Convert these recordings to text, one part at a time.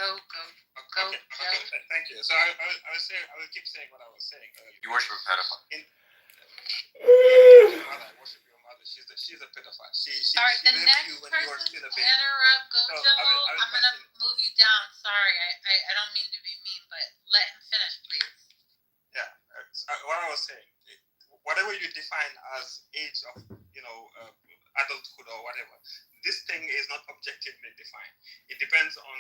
Okay. Thank you. So I will keep saying what I was saying earlier. You worship a pedophile. I worship your mother. She's a pedophile. She the next person interrupt. Gojo, I'm gonna move you down. Sorry, I don't mean to be mean, but let him finish, please. Yeah. What I was saying, whatever you define as age of adulthood or whatever, this thing is not objectively defined. It depends on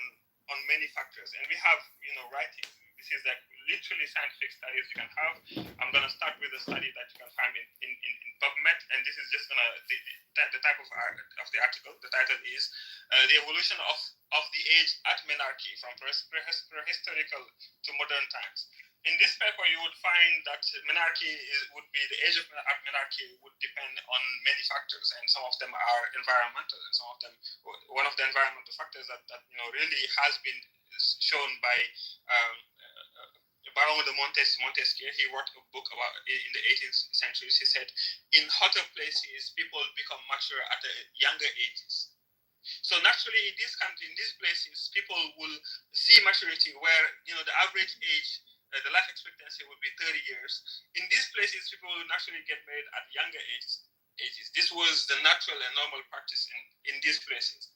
many factors, and we have writings. This is like literally scientific studies you can have. I'm gonna start with a study that you can find in PubMed, and this is just gonna the type of the article. The title is the evolution of the age at menarche from prehistorical to modern times. In this paper, you would find that menarche would be the age of menarche would depend on many factors, and some of them are environmental, and some of them, one of the environmental factors that really has been shown by Baron de Montesquieu. He wrote a book about in the 18th century. He said, in hotter places, people become mature at younger ages. So naturally, in this country, in these places, people will see maturity where the average age. The life expectancy would be 30 years. In these places, people will naturally get married at younger ages. This was the natural and normal practice in these places.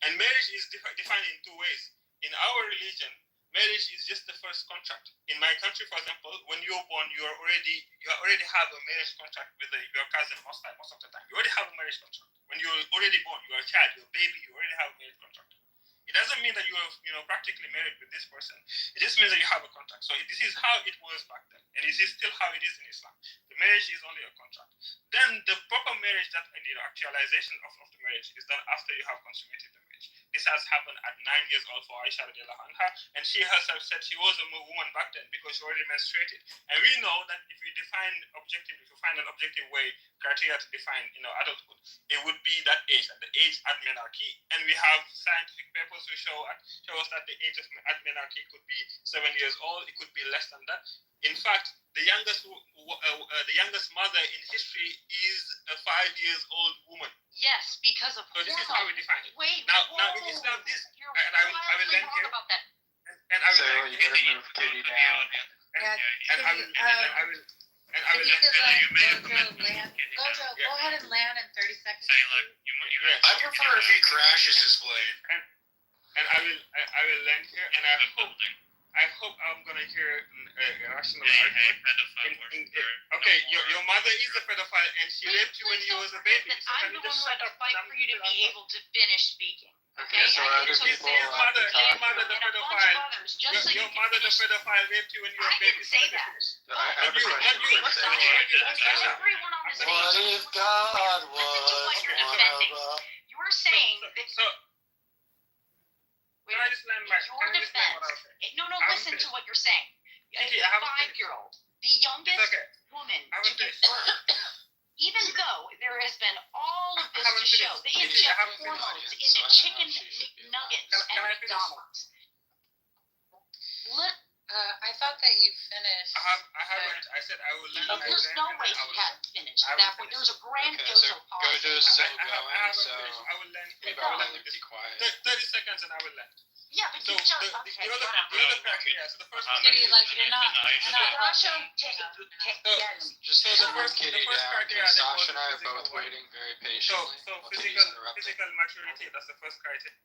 And marriage is defined in two ways. In our religion, marriage is just the first contract. In my country, for example, when you're born, you already have a marriage contract with your cousin most of the time. You already have a marriage contract. When you're already born, you're a child, you're a baby, you already have a marriage contract. It doesn't mean that you are practically married with this person. It just means that you have a contract. So this is how it was back then, and this is still how it is in Islam. The marriage is only a contract. Then the proper marriage, that the actualization of the marriage, is done after you have consummated the marriage. This has happened at 9 years old for Aisha radiallahu anha, and she herself said she was a woman back then because she already menstruated. And we know that if you find an objective way, criteria to define adulthood, it would be that age, at the age at menarche. And we have scientific papers who show us that the age at menarche could be 7 years old. It could be less than that. In fact, the youngest mother in history is a 5 years old woman. Yes, because of. So this is how we define it. Wait. Now in Islam, and I will land here. About that. And I will so land you gotta move Kitty down. And I will land. Gojo, go ahead and land in 30 seconds. Say, look, I prefer if he crashes his plane. And I will land here, and I hope I'm gonna hear a rational argument. Okay, your mother is a pedophile, and she raped you when you was a baby. So I'm the one who had to fight for you to be able to finish speaking. Okay, so other people your mother the pedophile. Your mother the pedophile raped you when you were a baby. I didn't say that. I have a question. Everyone on this What if God was You were saying that. So. Can I just land my? Your defense. No, listen to what you're saying. A 5-year-old, the youngest woman to give birth. Even though there has been all of this to show, they inject hormones into chicken nuggets at McDonald's. I thought that you finished. I haven't. I said I will land. There's no way he hadn't finished. There's a grand so Gojo's still going, so I will land. maybe I'll let him be quiet. 30 seconds and I will land. Yeah, but so you just the other criteria. So the first one. Kitty, like you're not. Sasha, Just the first criteria. Sasha and I are both waiting very patiently. So physical maturity. That's the first criteria.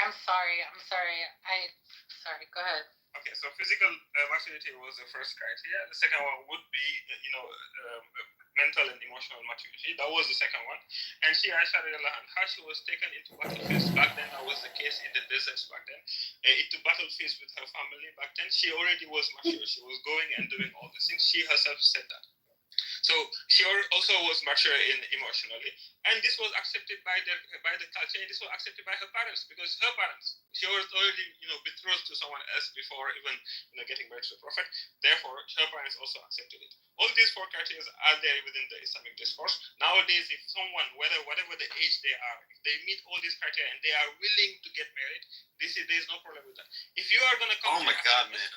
I'm sorry. Sorry. Go ahead. Okay, so physical maturity was the first criteria. The second one would be, mental and emotional maturity. That was the second one. And she, Aisha radiallahu anha, she was taken into battlefields back then. That was the case in the deserts back then. Into battlefields with her family back then. She already was mature. She was going and doing all these things. She herself said that. So she also was mature emotionally, and this was accepted by the culture, and this was accepted by her parents, because her parents, she was already betrothed to someone else before even getting married to the Prophet. Therefore, her parents also accepted it. All these 4 criteria are there within the Islamic discourse. Nowadays, if someone, whatever the age they are, if they meet all these criteria and they are willing to get married, there is no problem with that. If you are gonna come, oh my God, man!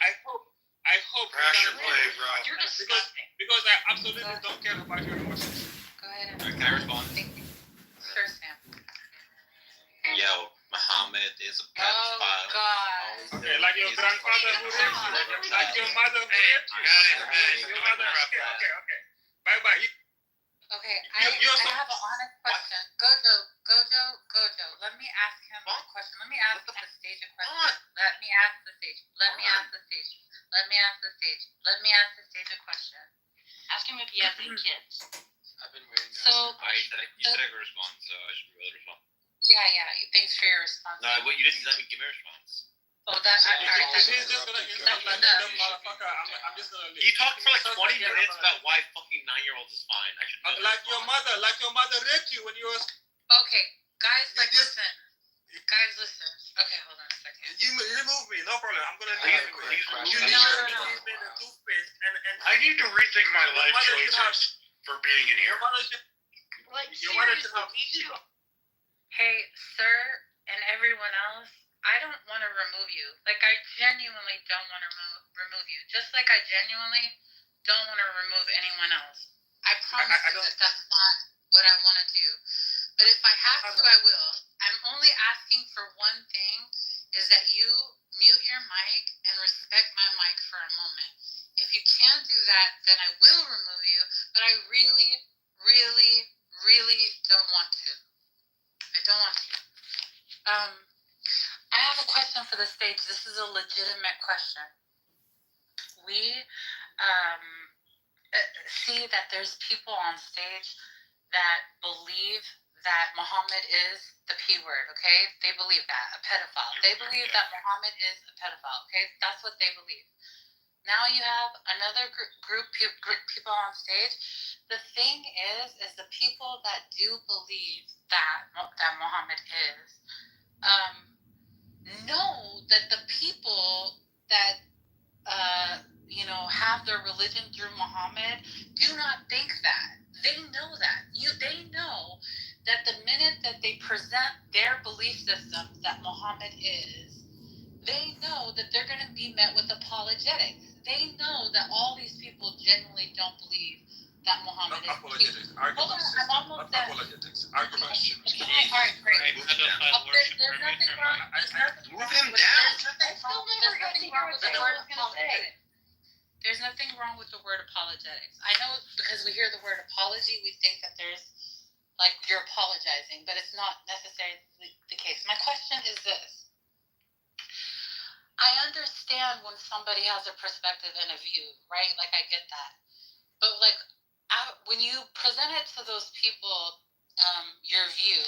I hope crash your play, bro. You're disgusting. Because I absolutely don't care about your emotions. Go ahead. Can I respond? Thank you. Sure, Sam. Yo, Muhammad is a Oh, God. Okay, like your grandfather who raped you, like your mother who raped you. Your mother. Okay. Bye. Okay, You also- I have an honest question. Gojo, let me ask him a question. Let me ask the stage a question. Let me ask the stage a question. Ask him if he has any kids. I've been waiting. So, You said I could respond, so I should be able to respond. yeah, thanks for your response. No, you didn't let me give me a response. Oh, that, So I you already also If he's just gonna insult like No. that motherfucker, I'm just gonna leave. You talked for like 20 minutes about why fucking 9-year-olds is fine. I should know Like your mother raped you when you was. Okay, guys, listen. Okay, hold on a second. You remove me, no problem. I'm gonna I leave have a anyway. quick question. You No. made a toothpaste and I need to rethink my life mother should have- choices for being in your here. mother should. Like, Your mother should seriously, have. me too. Hey, sir, and everyone else, I don't want to remove you. Like, I genuinely don't want to remove you. Just like I genuinely don't want to remove anyone else. I promise I you don't- that's not what I want to do. But if I have to, I will. I'm only asking for one thing, is that you mute your mic and respect my mic for a moment. If you can't do that, then I will remove you, but I really, really, really don't want to. I don't want to. I have a question for the stage. This is a legitimate question. We see that there's people on stage that believe that Muhammad is the P word, okay? They believe that, a pedophile. They believe that Muhammad is a pedophile, okay? That's what they believe. Now you have another group people on stage. The thing is the people that do believe that Muhammad is, know that the people that have their religion through Muhammad do not think that. They know that. They know that the minute that they present their belief system that Muhammad is, they know that they're going to be met with apologetics. They know that all these people genuinely don't believe that Muhammad is. Apologetics. Hold on, I'm almost done. Apologetics. Question was All right, great. There's nothing wrong. Move him down. I still never got to hear what the hell I was gonna say. There's nothing wrong with the word apologetics. I know because we hear the word apology, we think that there's like you're apologizing, but it's not necessarily the case. My question is this. I understand when somebody has a perspective and a view, right? Like I get that. But like when you present it to those people, your view,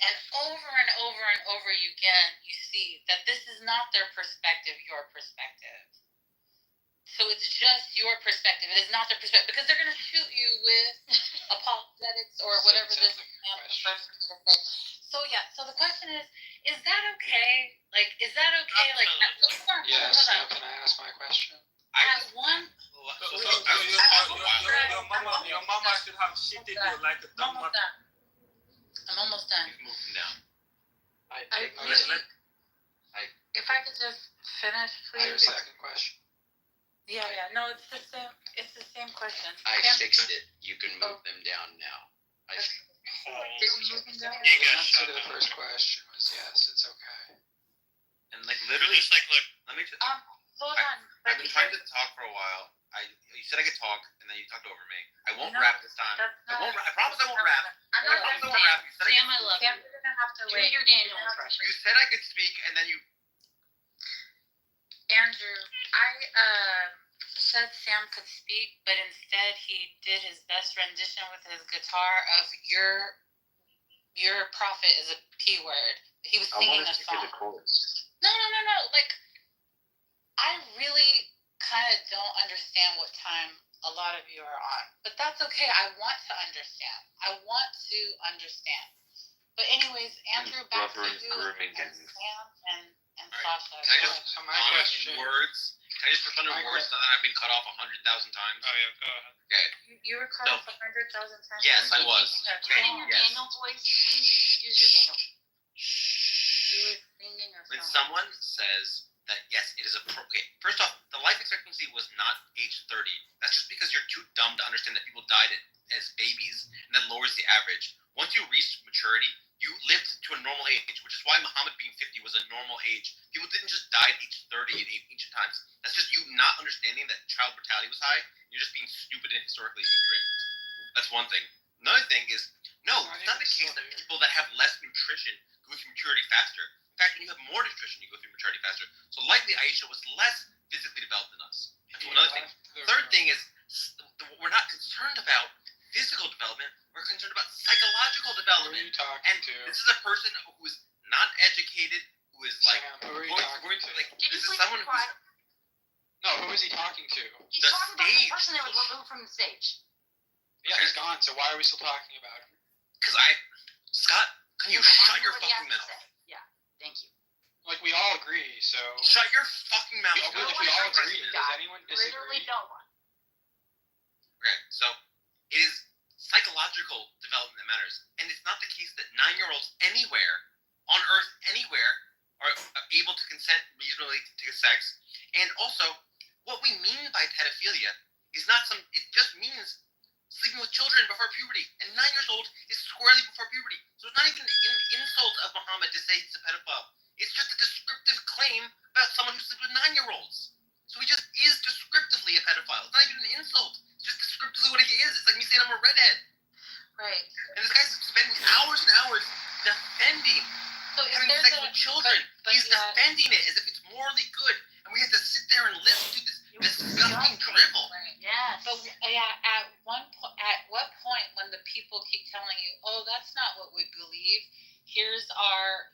and over you again, you see that this is not their perspective, your perspective. So it's just your perspective. It is not their perspective because they're going to shoot you with apologetics or whatever this man prefers for me to say. So yeah. So the question is that okay? Like, is that okay? Like, Yes. Now can I ask my question? at one. Your mama should have shitted you like a dumb mother. I'm almost done. Move him down. If I could just finish, I have a please. second question. Yeah. No, it's the same. It's the same question. I fixed it. You can move them down now. Did you move him down? The answer to the first question was yes, it's okay. And like literally, Just like, look, let me. Hold on. I've been trying to talk for a while. You said I could talk, and then you talked over me. I won't No, rap this time. That's I not. promise I won't rap. I'm I not promise I gonna won't rap. You said I Sam, I could, love Sam, you. you're gonna have to Do wait. your Daniel impression. you said I could speak, and then you. Andrew, I said Sam could speak, but instead he did his best rendition with his guitar of your prophet is a P word. He was singing a song. No. Like, I really kind of don't understand what time a lot of you are on, but that's okay. I want to understand. But anyways, Andrew, back to you and Sam and Sasha. Can I just So my question. in words? Can I just respond in words now that I've been cut off 100,000 times? oh yeah, go ahead. Okay. You were cut off 100,000 times. Yes, I was. Okay. In your Yes. Daniel voice, please use your Daniel. You were singing a When song. someone says that yes, it is okay. First off, the life expectancy was not age 30. That's just because you're too dumb to understand that people died as babies, and that lowers the average. Once you reach maturity, you lived to a normal age, which is why Muhammad being 50 was a normal age age. People didn't just die at age 30 in ancient times. That's just you not understanding that child mortality was high. You're just being stupid and historically ignorant. That's one thing. Another thing is, no, it's not the case that people that have less nutrition go through maturity faster. In fact, when you have more nutrition, you go through maturity faster. So likely Aisha was less physically developed than us. That's another thing. Third thing is, we're not concerned about physical development. We're concerned about psychological development. Who are you talking And to? this is a person who is not educated, who is like, Sam, who are you talking to? like Can you this is please someone be who's quiet? No, who is he talking to? He's The talking about the stage. person that was removed from the stage. Yeah, he's gone, so why are we still talking about him? because Scott, can you Okay, shut I'll your do what he fucking has to mouth? say. Yeah, thank you. Like, we all agree, so... Shut your fucking mouth. If Scott. we all agree, Scott. does anyone Literally disagree? no one. Okay, so it is psychological development that matters, and it's not the case that 9-year-olds anywhere on Earth, anywhere, are able to consent reasonably to sex. And also, what we mean by pedophilia is not some. It just means sleeping with children before puberty, and 9 years old is squarely before puberty. So it's not even an insult of Muhammad to say he's a pedophile. It's just a descriptive claim about someone who sleeps with 9-year-olds. So he just is descriptively a pedophile. It's not even an insult. It's just descriptively what he is. It's like me saying I'm a redhead. Right. And this guy's spending hours and hours defending So if having there's sex a with children. but He's yeah. defending it as if it's morally good. And we have to sit there and listen to this disgusting drivel. Right. Yes. But yeah, at what point when the people keep telling you, "Oh, that's not what we believe. Here's our,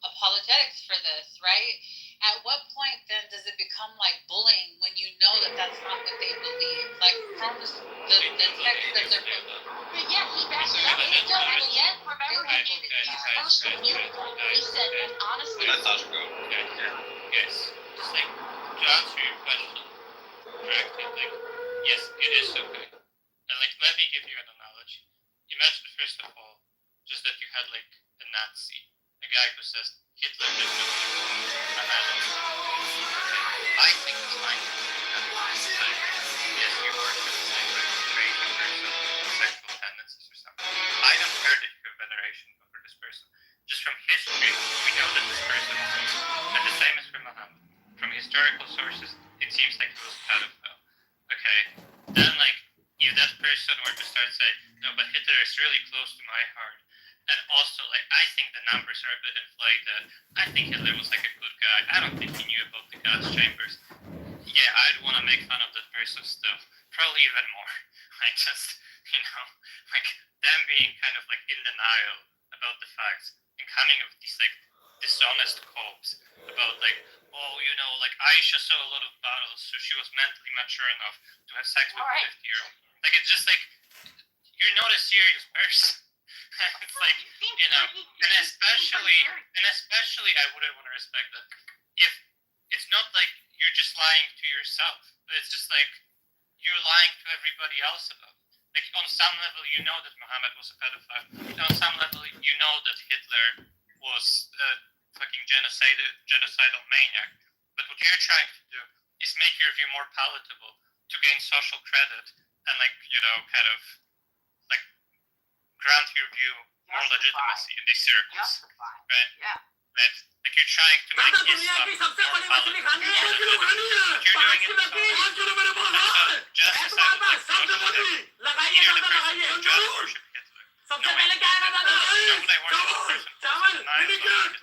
apologetics for this," right? At what point then does it become like bullying when you know that that's not what they believe? Like from the text that they're. But yeah, he backed it up. He still, and yet, remember, he gave it his first viewpoint. He said, and honestly, Let Sasha go. Yes, just like to answer your question directly, like yes, it is okay. And like let me give you an analogy. Imagine first of all, just that you had like a Nazi, a guy who says Hitler did nothing. I think it's fine. Yes, you worship like crazy person, sexual tendencies or something. I don't care that you have veneration for this person. Just from history, we know that this person is evil. And the same is for Muhammad. From historical sources, it seems like he was a pedophile. Okay? Then, like, if that person were to start saying, no, but Hitler is really close to my heart. And also, like, I think the numbers are a bit inflated. I think Hitler was, like, a good guy. I don't think he knew about the gas chambers. Yeah, I'd want to make fun of that person still. Probably even more. Like, just, like, them being kind of, like, in denial about the facts. And coming with these, like, dishonest quotes about, like, oh, like, Aisha saw a lot of battles, so she was mentally mature enough to have sex with a 50-year-old. Like, it's just, like, you're not a serious person. It's like, and especially I wouldn't want to respect that if it's not like you're just lying to yourself, but it's just like you're lying to everybody else about it. Like, on some level, you know that Muhammad was a pedophile. On some level, you know that Hitler was a fucking genocidal maniac. But what you're trying to do is make your view more palatable to gain social credit and, like, kind of, like, grant your view more legitimacy in these circles. Right? Yeah. Right? Like, you're trying to make Islam more palatable, more legitimate. But you're doing it in some way. And so, just as I would like to worship either the person who just worship Hitler, knowing that I worship the person who denies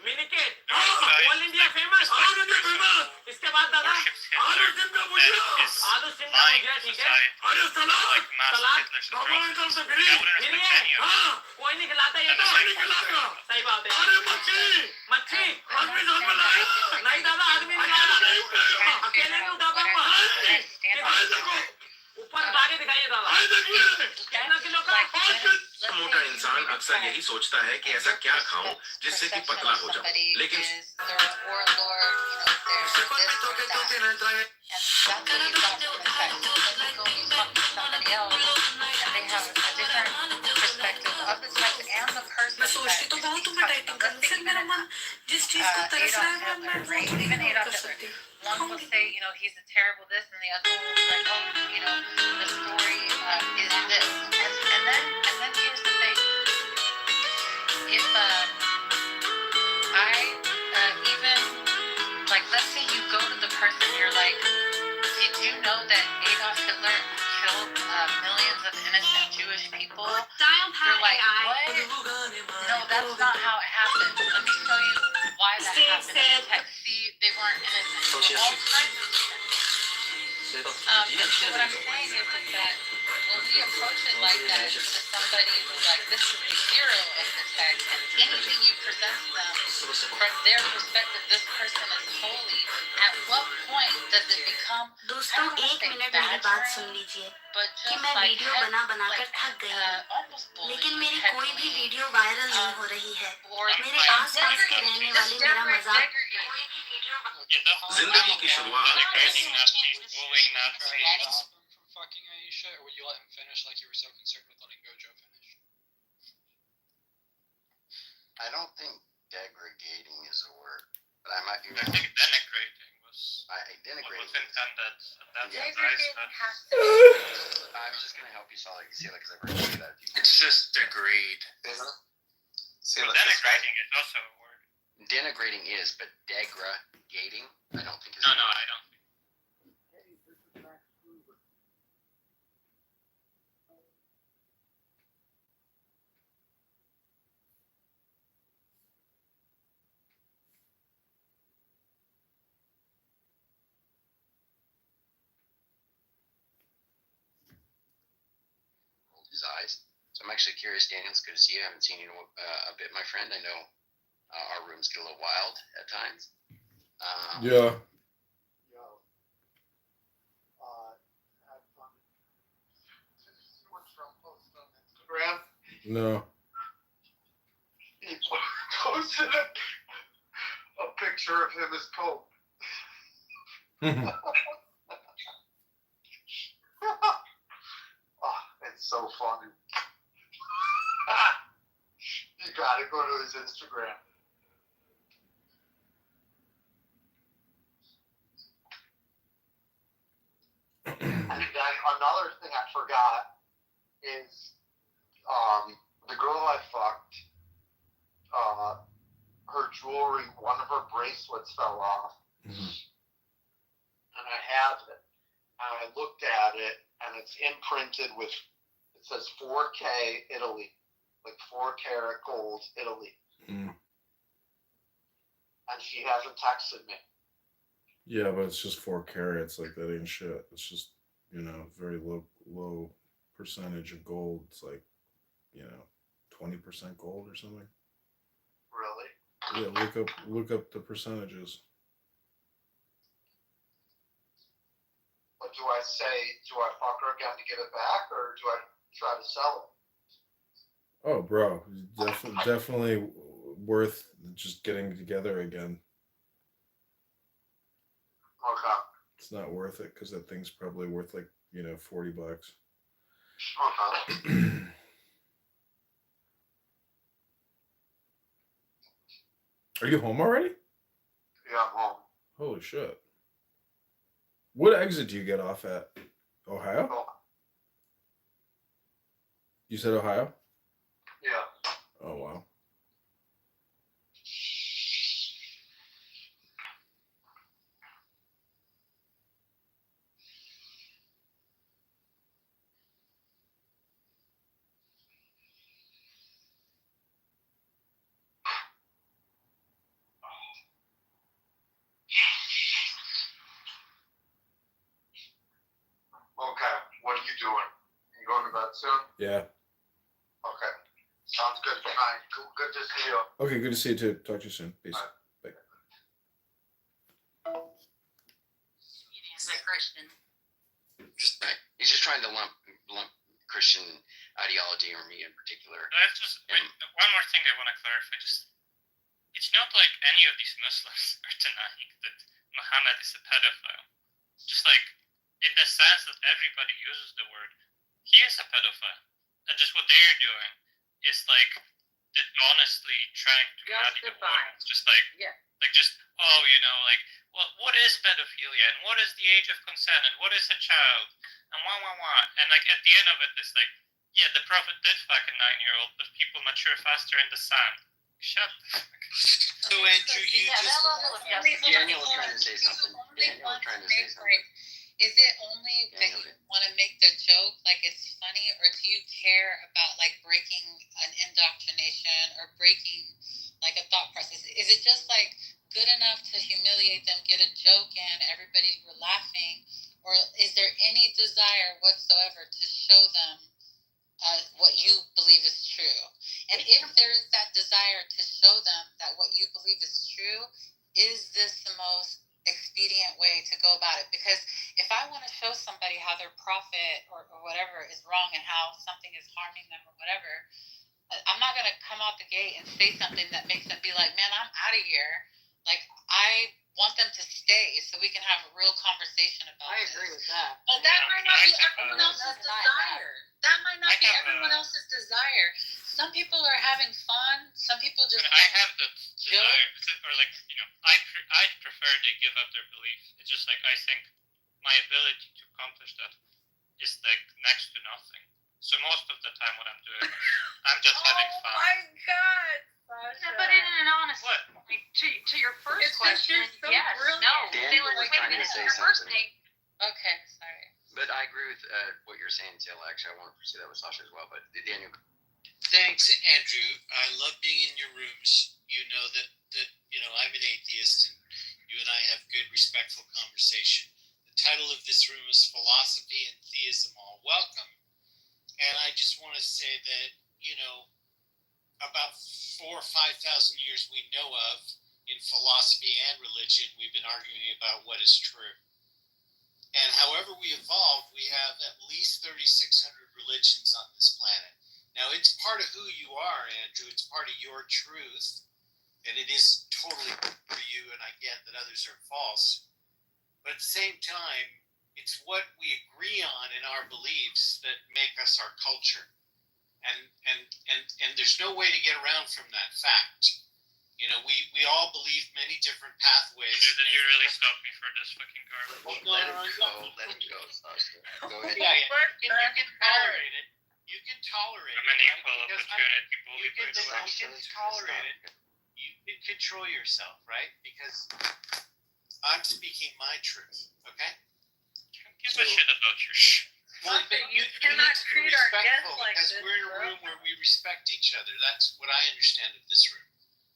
Miniket all India famous इसके बाद दादा आलू SIM का भुजिया ठीक है अरे सलाद कोई नहीं खिलाता ये तो नहीं खिलाता सही बात है अरे मच्छी मच्छी आदमी घर में लाया नहीं दादा आदमी नहीं लाया अकेले नहीं उठा पाऊंगा देखो ऊपर उठा के दिखाइए दादा कितना किलो का मोटा इंसान अक्सर यही सोचता है कि ऐसा क्या खाऊं जिससे कि पतला हो जाऊं, लेकिन मैं सोचती तो बहुत हूँ मैं डाइटिंग करूँ, फिर मेरा मन जिस चीज को तरस रहा है मैं वो थोड़ी नहीं कर सकती. One will say, he's a terrible this, and the other one will be like, oh, the story is this. And then here's the thing. If I Hitler killed millions of innocent Jewish people. Dial They're Pat like, AI. what? No, that's not how it happened. Let me show you why that Steve happened in said- the text. See, they weren't innocent. All kinds of shit. And so what I'm saying is that when we approach it like that to somebody who like this is the hero of the text, and anything you present to them from their perspective, this person is holy. At what point does it become दोस्तों एक minute मेरी बात सुन लीजिए कि मैं video बनाकर थक गई हूँ, लेकिन मेरी कोई भी वीडियो वायरल नहीं हो रही है। मेरे आसपास के रहने वाले मेरा मजाक जिंदगी की शुरुआत Degrading Nazis, bullying Nazis. From fucking Aisha, or would you let him finish like you were so concerned with letting Gojo finish? I don't think degrading is a word, but I might be I wrong. think denigrating was what Denigrating. was intended. And that's Yeah. nice, but I was just gonna help you solve it, because I've heard you say that. It's just degrade. See, but denigrating is also a word. denigrating is, but degradating, I don't think is. No, I don't. His eyes. So I'm actually curious, Daniel. It's good to see you. I haven't seen you in a bit, my friend. I know our rooms get a little wild at times. Yeah. Had fun. Did you see what Trump posted on Instagram? No. He posted a picture of him as Pope. Oh, it's so funny. You gotta go to his Instagram. And then another thing I forgot is the girl I fucked, her jewelry, one of her bracelets fell off. And I have it. And I looked at it, and it's imprinted with, it says 4K Italy, like 4 karat gold Italy. And she hasn't texted me. Yeah, but it's just 4 carats. Like, that ain't shit. It's just, very low percentage of gold. It's like, 20% gold or something. Really? Yeah, look up the percentages. But do I fuck her again to give it back, or do I try to sell it? Oh, bro, definitely worth just getting together again. Okay. It's not worth it because that thing's probably worth like $40. Okay. Are you home already? Yeah, I'm home. Holy shit! What exit do you get off at? Ohio? Oh, You said Ohio? yeah. Oh wow. Okay. What are you doing? You going to bed soon? Yeah. Okay. Sounds good. Good night. Good to see you. Okay, good to see you too. Talk to you soon. Peace. Bye. He's a Christian. He's just trying to lump Christian ideology, or me in particular. One more thing I want to clarify. It's not like any of these Muslims are denying that Muhammad is a pedophile. Just like, in the sense that everybody uses the word, he is a pedophile. And just what they're doing is like, honestly trying to rally the water. It's just like, what is pedophilia, and what is the age of consent, and what is a child, and and like at the end of it, it's like, yeah, the prophet did fuck a 9-year-old, but people mature faster in the sand. Shut the fuck up. So Andrew, Daniel was trying to say something. Is it only that you want to make the joke like it's funny, or do you care about like breaking an indoctrination or breaking like a thought process? Is it just like good enough to humiliate them, get a joke in, everybody were laughing, or is there any desire whatsoever to show them what you believe is true? And if there is that desire to show them that what you believe is true, is this the most expedient way to go about it? Because if I want to show somebody how their prophet or whatever is wrong and how something is harming them or whatever, I'm not going to come out the gate and say something that makes them be like, man, I'm out of here. Like, I want them to stay so we can have a real conversation about it. I agree with that. But that might not be everyone else's desire. That might not be everyone else's desire. Some people are having fun. Some people just. I have the desire, or like, I prefer they give up their belief. It's just like, I think my ability to accomplish that is like next to nothing. So most of the time, what I'm doing, I'm just having fun. Oh my God. Yeah, but in an honest, to your first question, so yes, brilliant. no. Daniel was Wait a trying to minute. say Your first something. thing. Okay, sorry. But I agree with what you're saying, Taylor. Actually, I want to pursue that with Sasha as well. But Daniel. Thanks, Andrew. I love being in your rooms. You know that I'm an atheist, and you and I have good, respectful conversation. The title of this room is Philosophy and Theism All Welcome. And I just want to say that, about 4,000 or 5,000 years we know of in philosophy and religion, we've been arguing about what is true. And however we evolved, we have at least 3,600 religions on this planet. Now, it's part of who you are, Andrew. It's part of your truth. And it is totally for you, and I get that others are false. But at the same time, it's what we agree on in our beliefs that make us our culture. And there's no way to get around from that fact. We all believe many different pathways. Did you really stop me for this fucking garbage? Let him go, Sasha. Go ahead. Yeah. You can tolerate it. You can tolerate it. I'm an equal opportunity bully. You can tolerate it. You can control yourself, right? Because I'm speaking my truth, okay? Give a shit about your shit. Well, you cannot treat our guests like this, because we're in a room where we respect each other. That's what I understand of this room.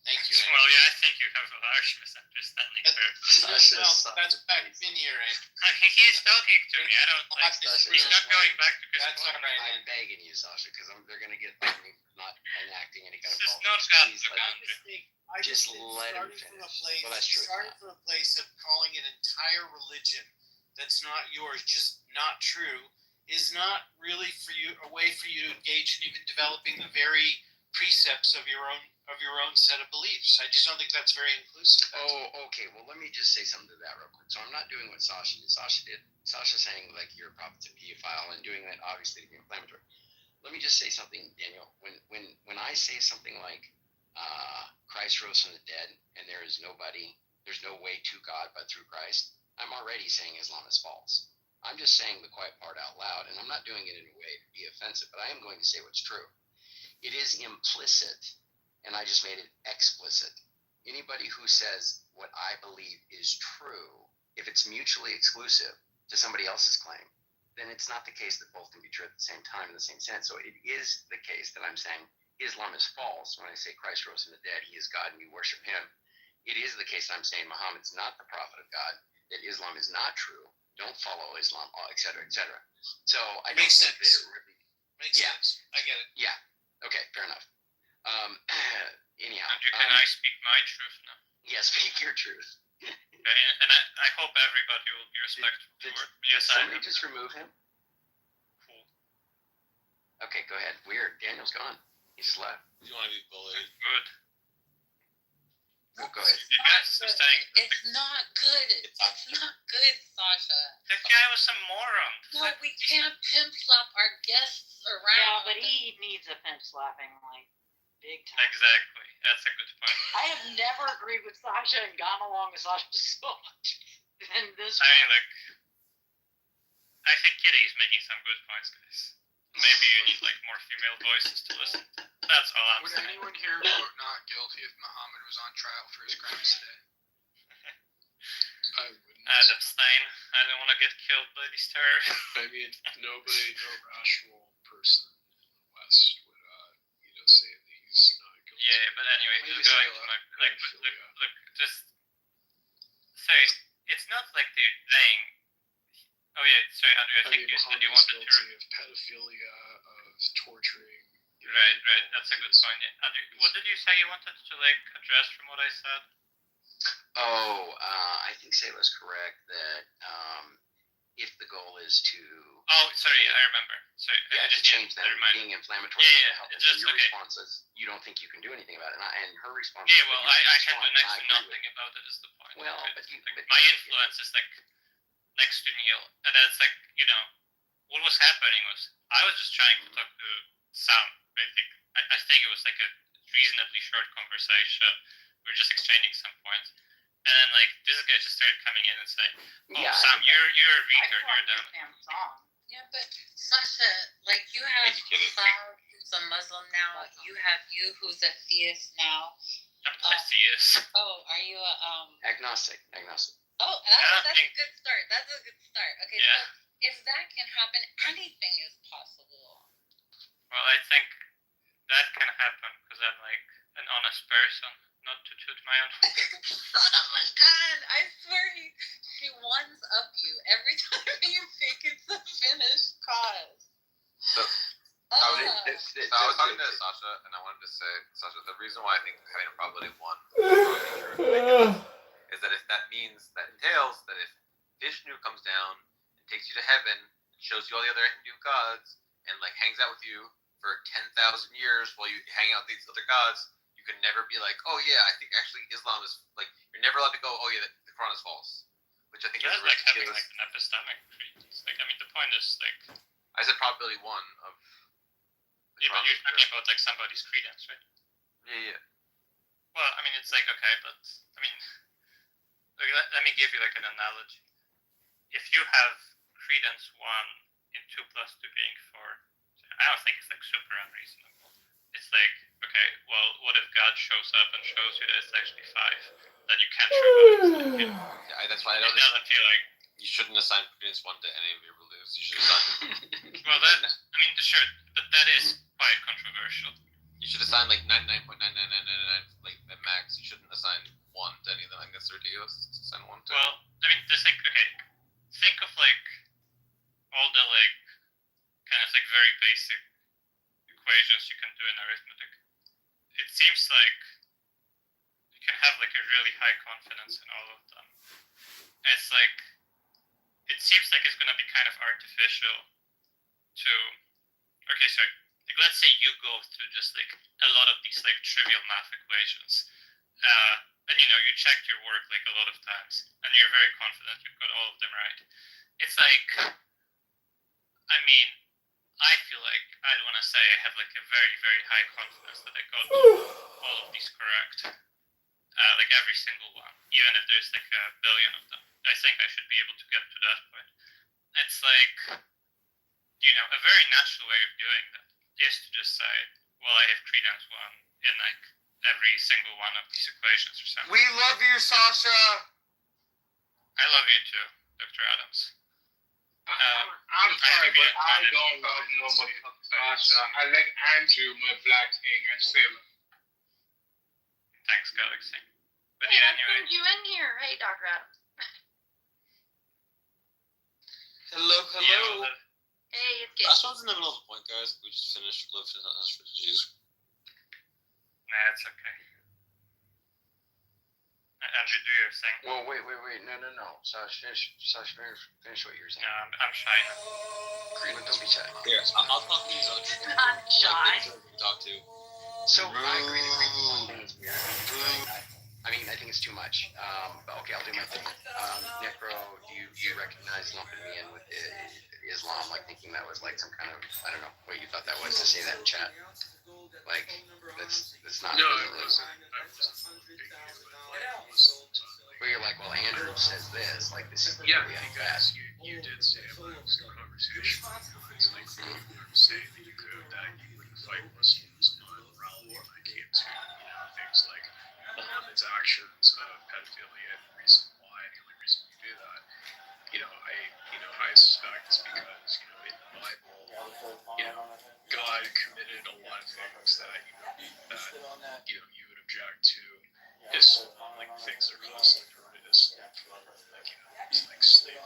Thank you. Well, yeah, I think you have a large misunderstanding. That's why I've been here, Andrew. He's talking to me. I don't like this. He's not going back to his That's all right. I'm begging you, Sasha, because they're going to get me for not enacting any kind of This is policy. not Please just let him finish. Well, that's true. Starting from a place of calling an entire religion that's not yours, just not true, is not really a way for you to engage in even developing the very precepts of your own set of beliefs. I just don't think that's very inclusive. Okay. Well, let me just say something to that real quick. So I'm not doing what Sasha did. Sasha's saying like you're a prophet's a pedophile and doing that obviously to be inflammatory. Let me just say something, Daniel. When I say something like Christ rose from the dead and there's no way to God but through Christ, I'm already saying Islam is false. I'm just saying the quiet part out loud, and I'm not doing it in a way to be offensive, but I am going to say what's true. It is implicit, and I just made it explicit. Anybody who says what I believe is true, if it's mutually exclusive to somebody else's claim, then it's not the case that both can be true at the same time in the same sense. So it is the case that I'm saying Islam is false when I say Christ rose from the dead, he is God, and we worship him. It is the case that I'm saying Muhammad's not the prophet of God, that Islam is not true, don't follow Islam, etc., etc. So I don't think that it really makes sense. I get it. Yeah. Okay. Fair enough. Anyhow. Can I speak my truth now? Yeah, speak your truth. Okay, and I hope everybody will be respectful toward me. Yes, somebody just remove him? Cool. Okay, go ahead. Weird. Daniel's gone. He just left. You want to be bullied? Good. Go ahead. It's not good. It's not good, Sasha. That guy was a moron. No, we can't pimp slap our guests around. Yeah, but he needs a pimp slapping, like, big time. Exactly. That's a good point. I have never agreed with Sasha and gone along with Sasha so much. And this I think Kitty's making some good points, guys. Maybe you need more female voices to listen. That's all I'm saying. Would anyone here vote not guilty if Muhammad was on trial for his crimes today? I wouldn't. I'd abstain. I don't want to get killed by these terrorists. I mean, no rational person in the West would, say that he's not guilty. Yeah, but anyway, Maybe just going so, to my pedophilia. look, just sorry, it's not like they're saying. Oh yeah, sorry, Andrew. I think you said you wanted to. Guilty of pedophilia, of torturing. Right. That's a good point. Yeah. Andrew, what did you say you wanted to address from what I said? I think Sayla's correct that if the goal is to Sorry, I remember. Sorry, to change them being inflammatory, your response is you don't think you can do anything about it, and her response. Yeah, well, I can do next to nothing about it. Is the point. Well, right? but my influence is next to nil, and it's what was happening was I was just trying to talk to Sam. I think it was a reasonably short conversation. We were just exchanging some points. And then this guy just started coming in and saying, "Oh, Sam, you're a reader. You're dumb." Yeah, but Sasha, you have Cloud, who's a Muslim now. You have you, who's a theist now. I'm a theist. Oh, are you a agnostic? Oh, that's a good start. That's a good start. Okay, yeah. So if that can happen, anything is possible. Well, I think that can happen because I'm an honest person. Not to toot my own. Son of a gun! I swear he ones up you every time you think it's a finished cause. So I was talking to Sasha, and I wanted to say, Sasha, the reason why I think having a probability of 1 is that if that means that entails that if Vishnu comes down and takes you to heaven, and shows you all the other Hindu gods, and hangs out with you for 10,000 years while you hang out with these other gods. You can never be oh yeah, I think actually Islam is you're never allowed to go, oh yeah, the Quran is false, which I think is having ridiculous. an epistemic credence. The point is I said probability 1 of. Yeah, but you're talking about somebody's credence, right? Yeah. Well, I mean, it's okay, but I mean, let me give you an analogy. If you have credence 1 in 2 plus 2 being 4, I don't think it's super unreasonable. It's okay, well, what if God shows up and shows you that it's actually 5? Then you can't prove it. Yeah, that's why I don't. It doesn't feel you shouldn't assign credence 1 to any of your beliefs. You should assign. Well, sure, but that is quite controversial. You should assign 99.9999 at max. You shouldn't assign 1 to any of them. I think that's ridiculous. Assign 1 to. Well, I mean, just okay. Think of all the kind of very basic equations you can do in arithmetic. It seems you can have a really high confidence in all of them. It's it seems it's gonna be kind of artificial to. Okay, sorry. Let's say you go through just a lot of these trivial math equations, and you checked your work a lot of times, and you're very confident you've got all of them right. It's I mean, I feel I'd want to say I have a very, very high confidence that I got all of these correct. Every single one, even if there's a billion of them. I think I should be able to get to that point. It's a very natural way of doing that is to just say, well, I have credence 1 in every single one of these equations or something. We love you, Sasha! I love you too, Dr. Adams. I'm sorry, but I don't love no motherfucker Sasha. I like Andrew, my black king, and Sailor. Thanks, Galaxy. But hey, yeah, I anyway. you in here. Hey, Dr. Adams. Hello. Yeah, hey, it's good. Last one's in the middle of the point, guys. We just finished lifting us for Jesus. Nah, it's okay. Andrew, do your thing. Well, wait. No. Sasha, finish what you're saying. No, I'm shy. Greenland, don't be shy. Here, I'll talk to these other people. Not shy. Talk to. So, I agree that Greenland is weird. I mean, I think it's too much. But okay, I'll do my thing. Necro, do you recognize lumping me in with Islam, thinking that was some kind of, I don't know what you thought that was to say that in chat? That's not. No, it it wasn't. Where you're well, Andrew says this, this is Yeah, really because you did say about the conversation. It's saying that you wouldn't fight Muslims on realm when it came to things like Muhammad's actions of pedophilia and the reason why, the only reason you do that. I suspect is because, you know, in the Bible, you know, God committed a lot of things that, you know, you would object to Islam, like things that are constantly promoted Islam for, like, you know, things like slavery,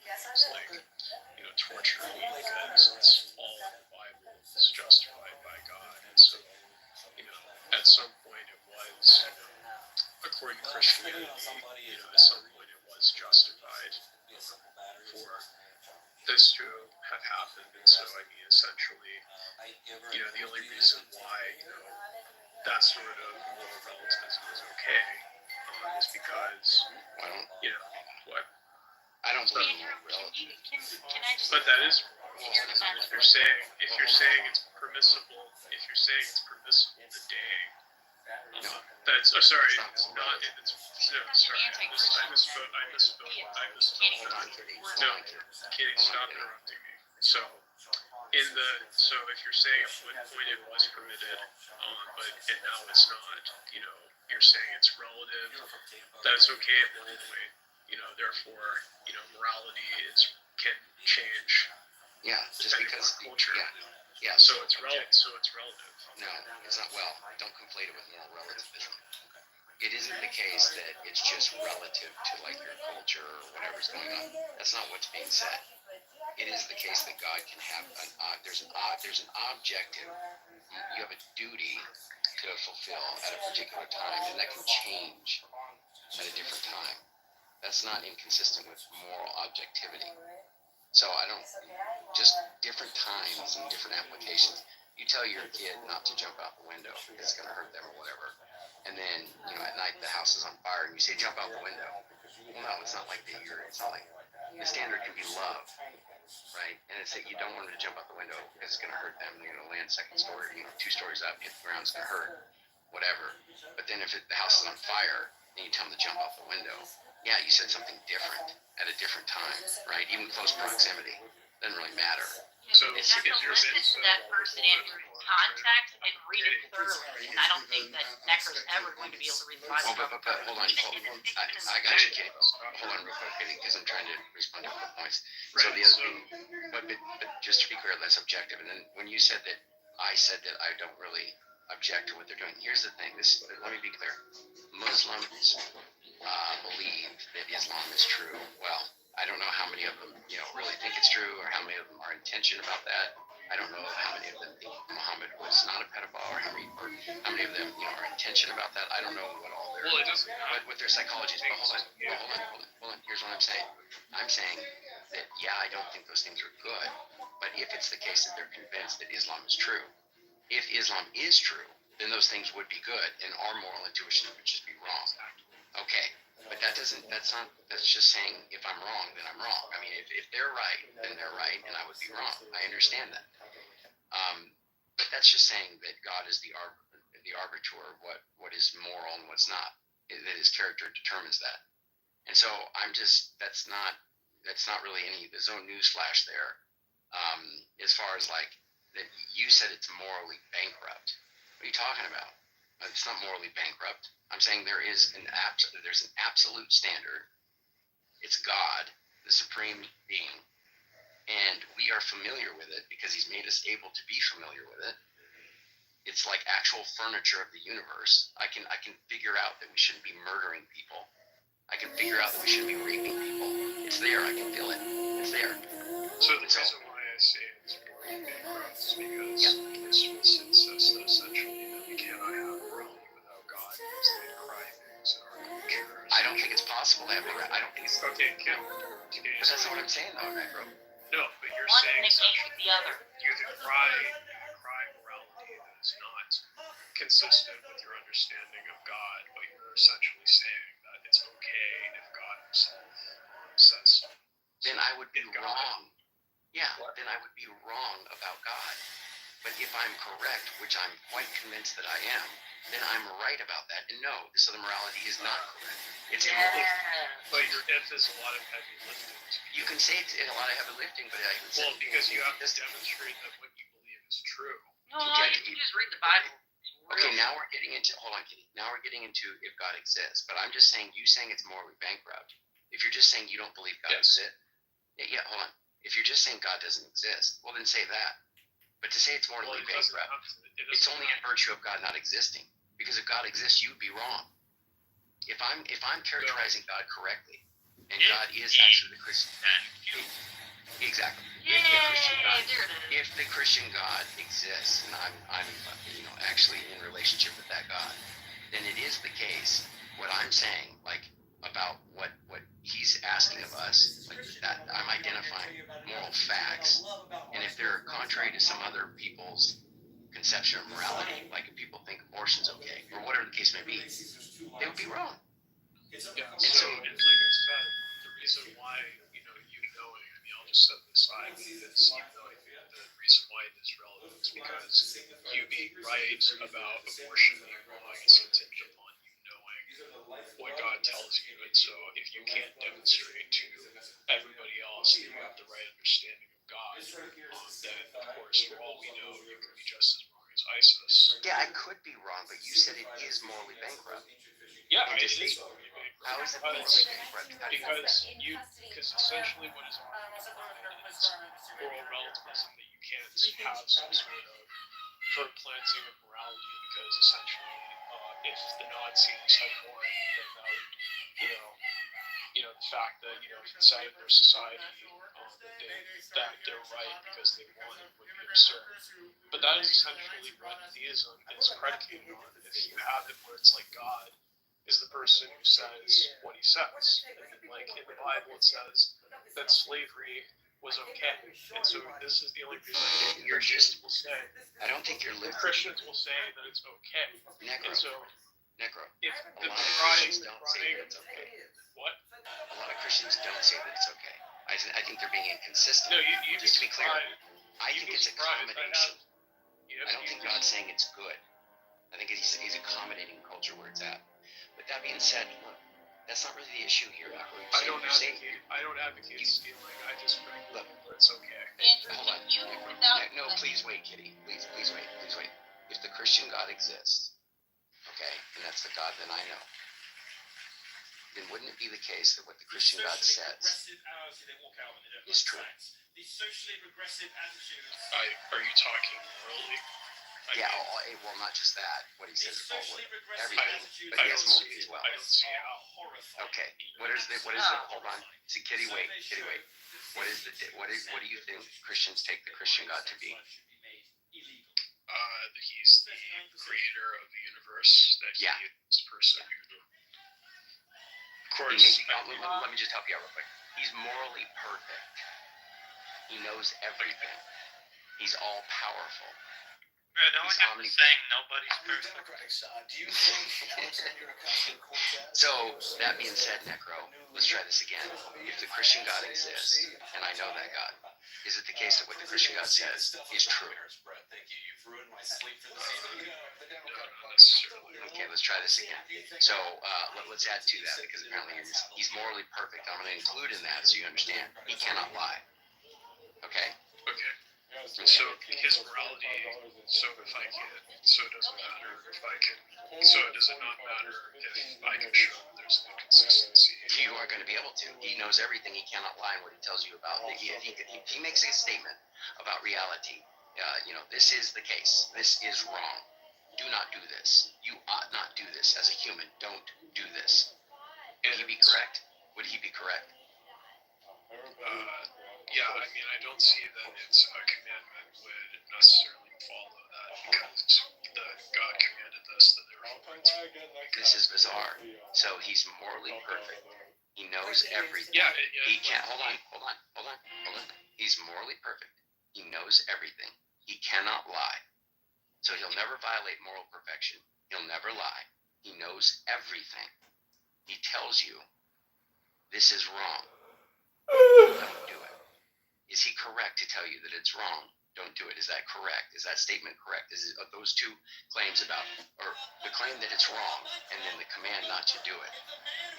things like, you know, torture, because it's all in the Bible, it's justified by God. And so, you know, at some point it was, you know, according to Christianity, you know, at some point it was justified for this to have happened. And so, I mean, essentially, you know, the only reason why, you know, that sort of moral relativism is okay is because, you know, what? I don't believe in Andrew, moral can I just? But that is, if you're saying it's permissible, to dang, that's, oh, sorry, it's not, it's, no, sorry, I misspoke. No, Katie, stop interrupting me. So, so if you're saying at one point it was permitted, and now it's not, you know, you're saying it's relative, that's okay at one point, you know, therefore, you know, morality can change. Yeah, just because culture. Yeah. So it's relative. No, it's not. Well, don't conflate it with moral relativism. It isn't the case that it's just relative to like your culture or whatever's going on. That's not what's being said. It is the case that God can have there's an objective. You have a duty to fulfill at a particular time, and that can change at a different time. That's not inconsistent with moral objectivity. So I don't, just different times and different applications. You tell your kid not to jump out the window because it's going to hurt them or whatever. And then, you know, at night the house is on fire and you say, jump out the window. Well, no, it's not like it's not like, the standard can be love, right? And it's that you don't want them to jump out the window because it's going to hurt them. They're going to land second story, you know, 2 stories up, hit the ground, it's going to hurt, whatever. But then if the house is on fire and you tell them to jump out the window, yeah, you said something different at a different time, right? Even close proximity doesn't really matter. So You have to listen to that person in context and read it thoroughly. And I don't think that Necker's ever going to be able to read the Bible. Well, but hold on. I got you, Kate. Hold on real quick, Kitty, because I'm trying to respond to a couple points. So the other thing, but just to be clear, that's objective. And then when you said that, I said that I don't really object to what they're doing. Here's the thing. Let me be clear. Muslims believe that Islam is true. Well, I don't know how many of them, you know, really think it's true, or how many of them are intention about that. I don't know how many of them think Muhammad was not a pedophile, or how many of them, you know, are intention about that. I don't know what all their, what their psychology is. But hold on. Here's what I'm saying. I'm saying that, yeah, I don't think those things are good, but if it's the case that they're convinced that Islam is true, if Islam is true, then those things would be good, and our moral intuition would just be wrong. Okay, but that's just saying if I'm wrong, then I'm wrong. I mean, if they're right, then they're right, and I would be wrong. I understand that. But that's just saying that God is the arbiter of what is moral and what's not. That his character determines that. And so that's not really there's no newsflash there. As far as like, that you said it's morally bankrupt. What are you talking about? It's not morally bankrupt. I'm saying there's an absolute standard. It's God, the supreme being, and we are familiar with it because he's made us able to be familiar with it. It's like actual furniture of the universe. I can figure out that we shouldn't be murdering people. I can figure out that we shouldn't be raping people. It's there. I can feel it. It's there. So the reason why I say it's morally bankrupt is because Christians insist that essentially that we cannot have morality without God, because they decry things in our culture. I don't think it's possible to have morality. I don't think it's okay. But that's not what I'm saying, though, Necro. No, but you're saying essentially you decry morality that is not consistent with your understanding of God, but you're essentially saying that it's okay if God himself says so. Then I would be wrong. Yeah, then I would be wrong about God. But if I'm correct, which I'm quite convinced that I am, then I'm right about that. And no, this other morality is not correct. It's immoral. But your if is a lot of heavy lifting. You can say it's a lot of heavy lifting, but I can say because you have to demonstrate that what you believe is true. No, you can just read the Bible. Okay, now we're getting into, hold on, Kitty. Now we're getting into if God exists. But I'm just saying, you saying it's morally bankrupt. If you're just saying you don't believe God exists, yeah, hold on. If you're just saying God doesn't exist, well then say that. But to say it's morally bankrupt, it's only in virtue of God not existing. Because if God exists, you'd be wrong. If I'm characterizing God correctly, and God is actually the Christian, exactly. If the Christian God exists, and I'm actually in relationship with that God, then it is the case what I'm saying, like about what he's asking of us, like that I'm identifying moral facts, and if they're contrary to some other people's conception of morality, like if people think abortion's okay, or whatever the case may be, they would be wrong. Yeah, so it's like I said, the reason why, you knowing, I mean, I'll just set this aside, because even though I think the reason why it is relevant is because you being right about abortion being wrong is contingent upon you knowing what God tells you, and so if you can't demonstrate to everybody else that you have the right understanding of God, then of course, for all we know, you can be just as wrong as ISIS. Yeah, I could be wrong, but you said it is morally bankrupt. Yeah, it is morally bankrupt. How is it morally bankrupt? Because essentially what is moral relativism, that you can't have some sort of planting of morality, because essentially if the Nazis had won, then that would, the fact that, inside of their society that they're right because they won would be absurd. But that is essentially what theism is predicated on. If you have it where it's like God is the person who says what he says. And like in the Bible it says that slavery was okay. And so this is the only reason I think Christians will say, I don't think you're listening. Christians will say that it's okay. Necro. And so Necro. if a lot of Christians don't say that it's okay. What? A lot of Christians don't say that it's okay. I think they're being inconsistent. No, you just to be clear, I think it's accommodation. I don't think God's saying it's good. I think he's accommodating culture where it's at. With that being said, look, that's not really the issue here. I don't advocate stealing. I just think it's okay. Hold on. No, please wait, Kitty. Please wait. If the Christian God exists, okay, and that's the God that I know, then wouldn't it be the case that what the Christian God says is true? Are you talking morally? Yeah, well, not just that. What he says about everything, but he has morally as well. I don't see how. Okay, what is the? Hold on. See, Kitty, wait. What do you think Christians take the Christian God to be? That he's the creator of the universe. That he is this person who, of course. Let me just help you out real quick. He's morally perfect. He knows everything. He's all powerful. No one is saying nobody's perfect. So, that being said, Necro, let's try this again. If the Christian God exists, and I know that God, is it the case that what the Christian God says is true? Okay, let's try this again. So, let's add to that, because apparently he's morally perfect. I'm going to include in that so you understand. He cannot lie. Okay? Okay. So his morality, so if I can, so it doesn't matter if I can, so does it not matter if I can show there's an inconsistency? You are going to be able to. He knows everything. He cannot lie in what he tells you about. He makes a statement about reality. This is the case. This is wrong. Do not do this. You ought not do this as a human. Don't do this. Would he be correct? Yeah, I mean, I don't see that it's a commandment would necessarily follow that, because God commanded this, that there are no. This is bizarre. So he's morally perfect. He knows everything. Yeah. He can't. Hold on. He's morally perfect. He knows everything. He cannot lie. So he'll never violate moral perfection. He'll never lie. He knows everything. He tells you this is wrong. Don't do it. Is he correct to tell you that it's wrong? Don't do it. Is that correct? Is that statement correct? Are those two claims about, or the claim that it's wrong and then the command not to do it,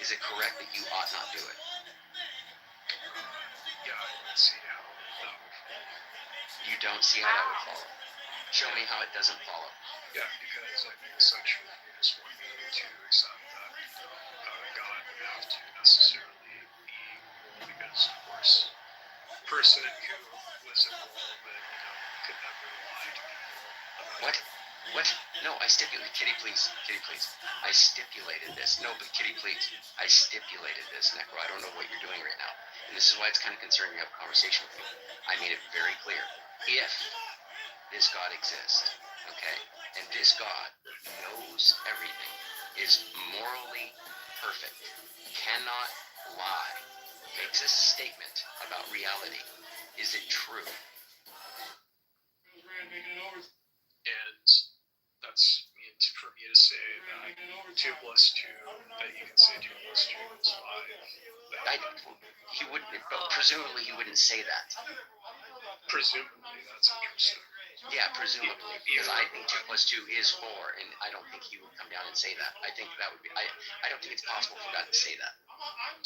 is it correct that you ought not do it? Yeah, I don't see how that would follow. You don't see how that would follow? Show me how it doesn't follow. Yeah, because I think essentially you just want me to accept that God would have to necessarily be, because of course, person What? No, I stipulated. Kitty, please. Kitty, please. I stipulated this. No, but Kitty, please. I stipulated this, Necro. I don't know what you're doing right now. And this is why it's kind of concerning to have a conversation with you. I made it very clear. If this God exists, okay, and this God knows everything, is morally perfect, cannot lie, makes a statement about reality, is it true? And that's for me to say that 2 plus 2, that you can say 2 plus 2 is 5. He wouldn't, but presumably he wouldn't say that. Presumably, that's interesting. Yeah, presumably, because I think 2 plus 2 is 4, and I don't think he would come down and say that. I think that would be, I don't think it's possible for God to say that.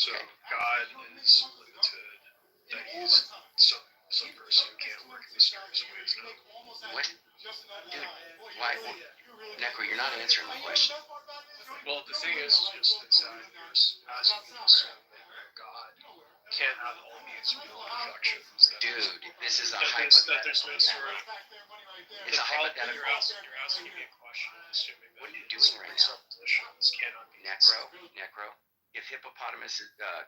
So Okay. God is limited, that he's some person who can't work in mysterious ways now. What? Dude, why? Necro, you're not answering my question. Well, the thing is just that you're asking me to assume that God can't have all these real projections. Dude, this is a that there's no sort of... It's a hypothetical. You're asking me a question, assuming that... What are you doing right now? Suppositions cannot be... Necro, if hippopotamus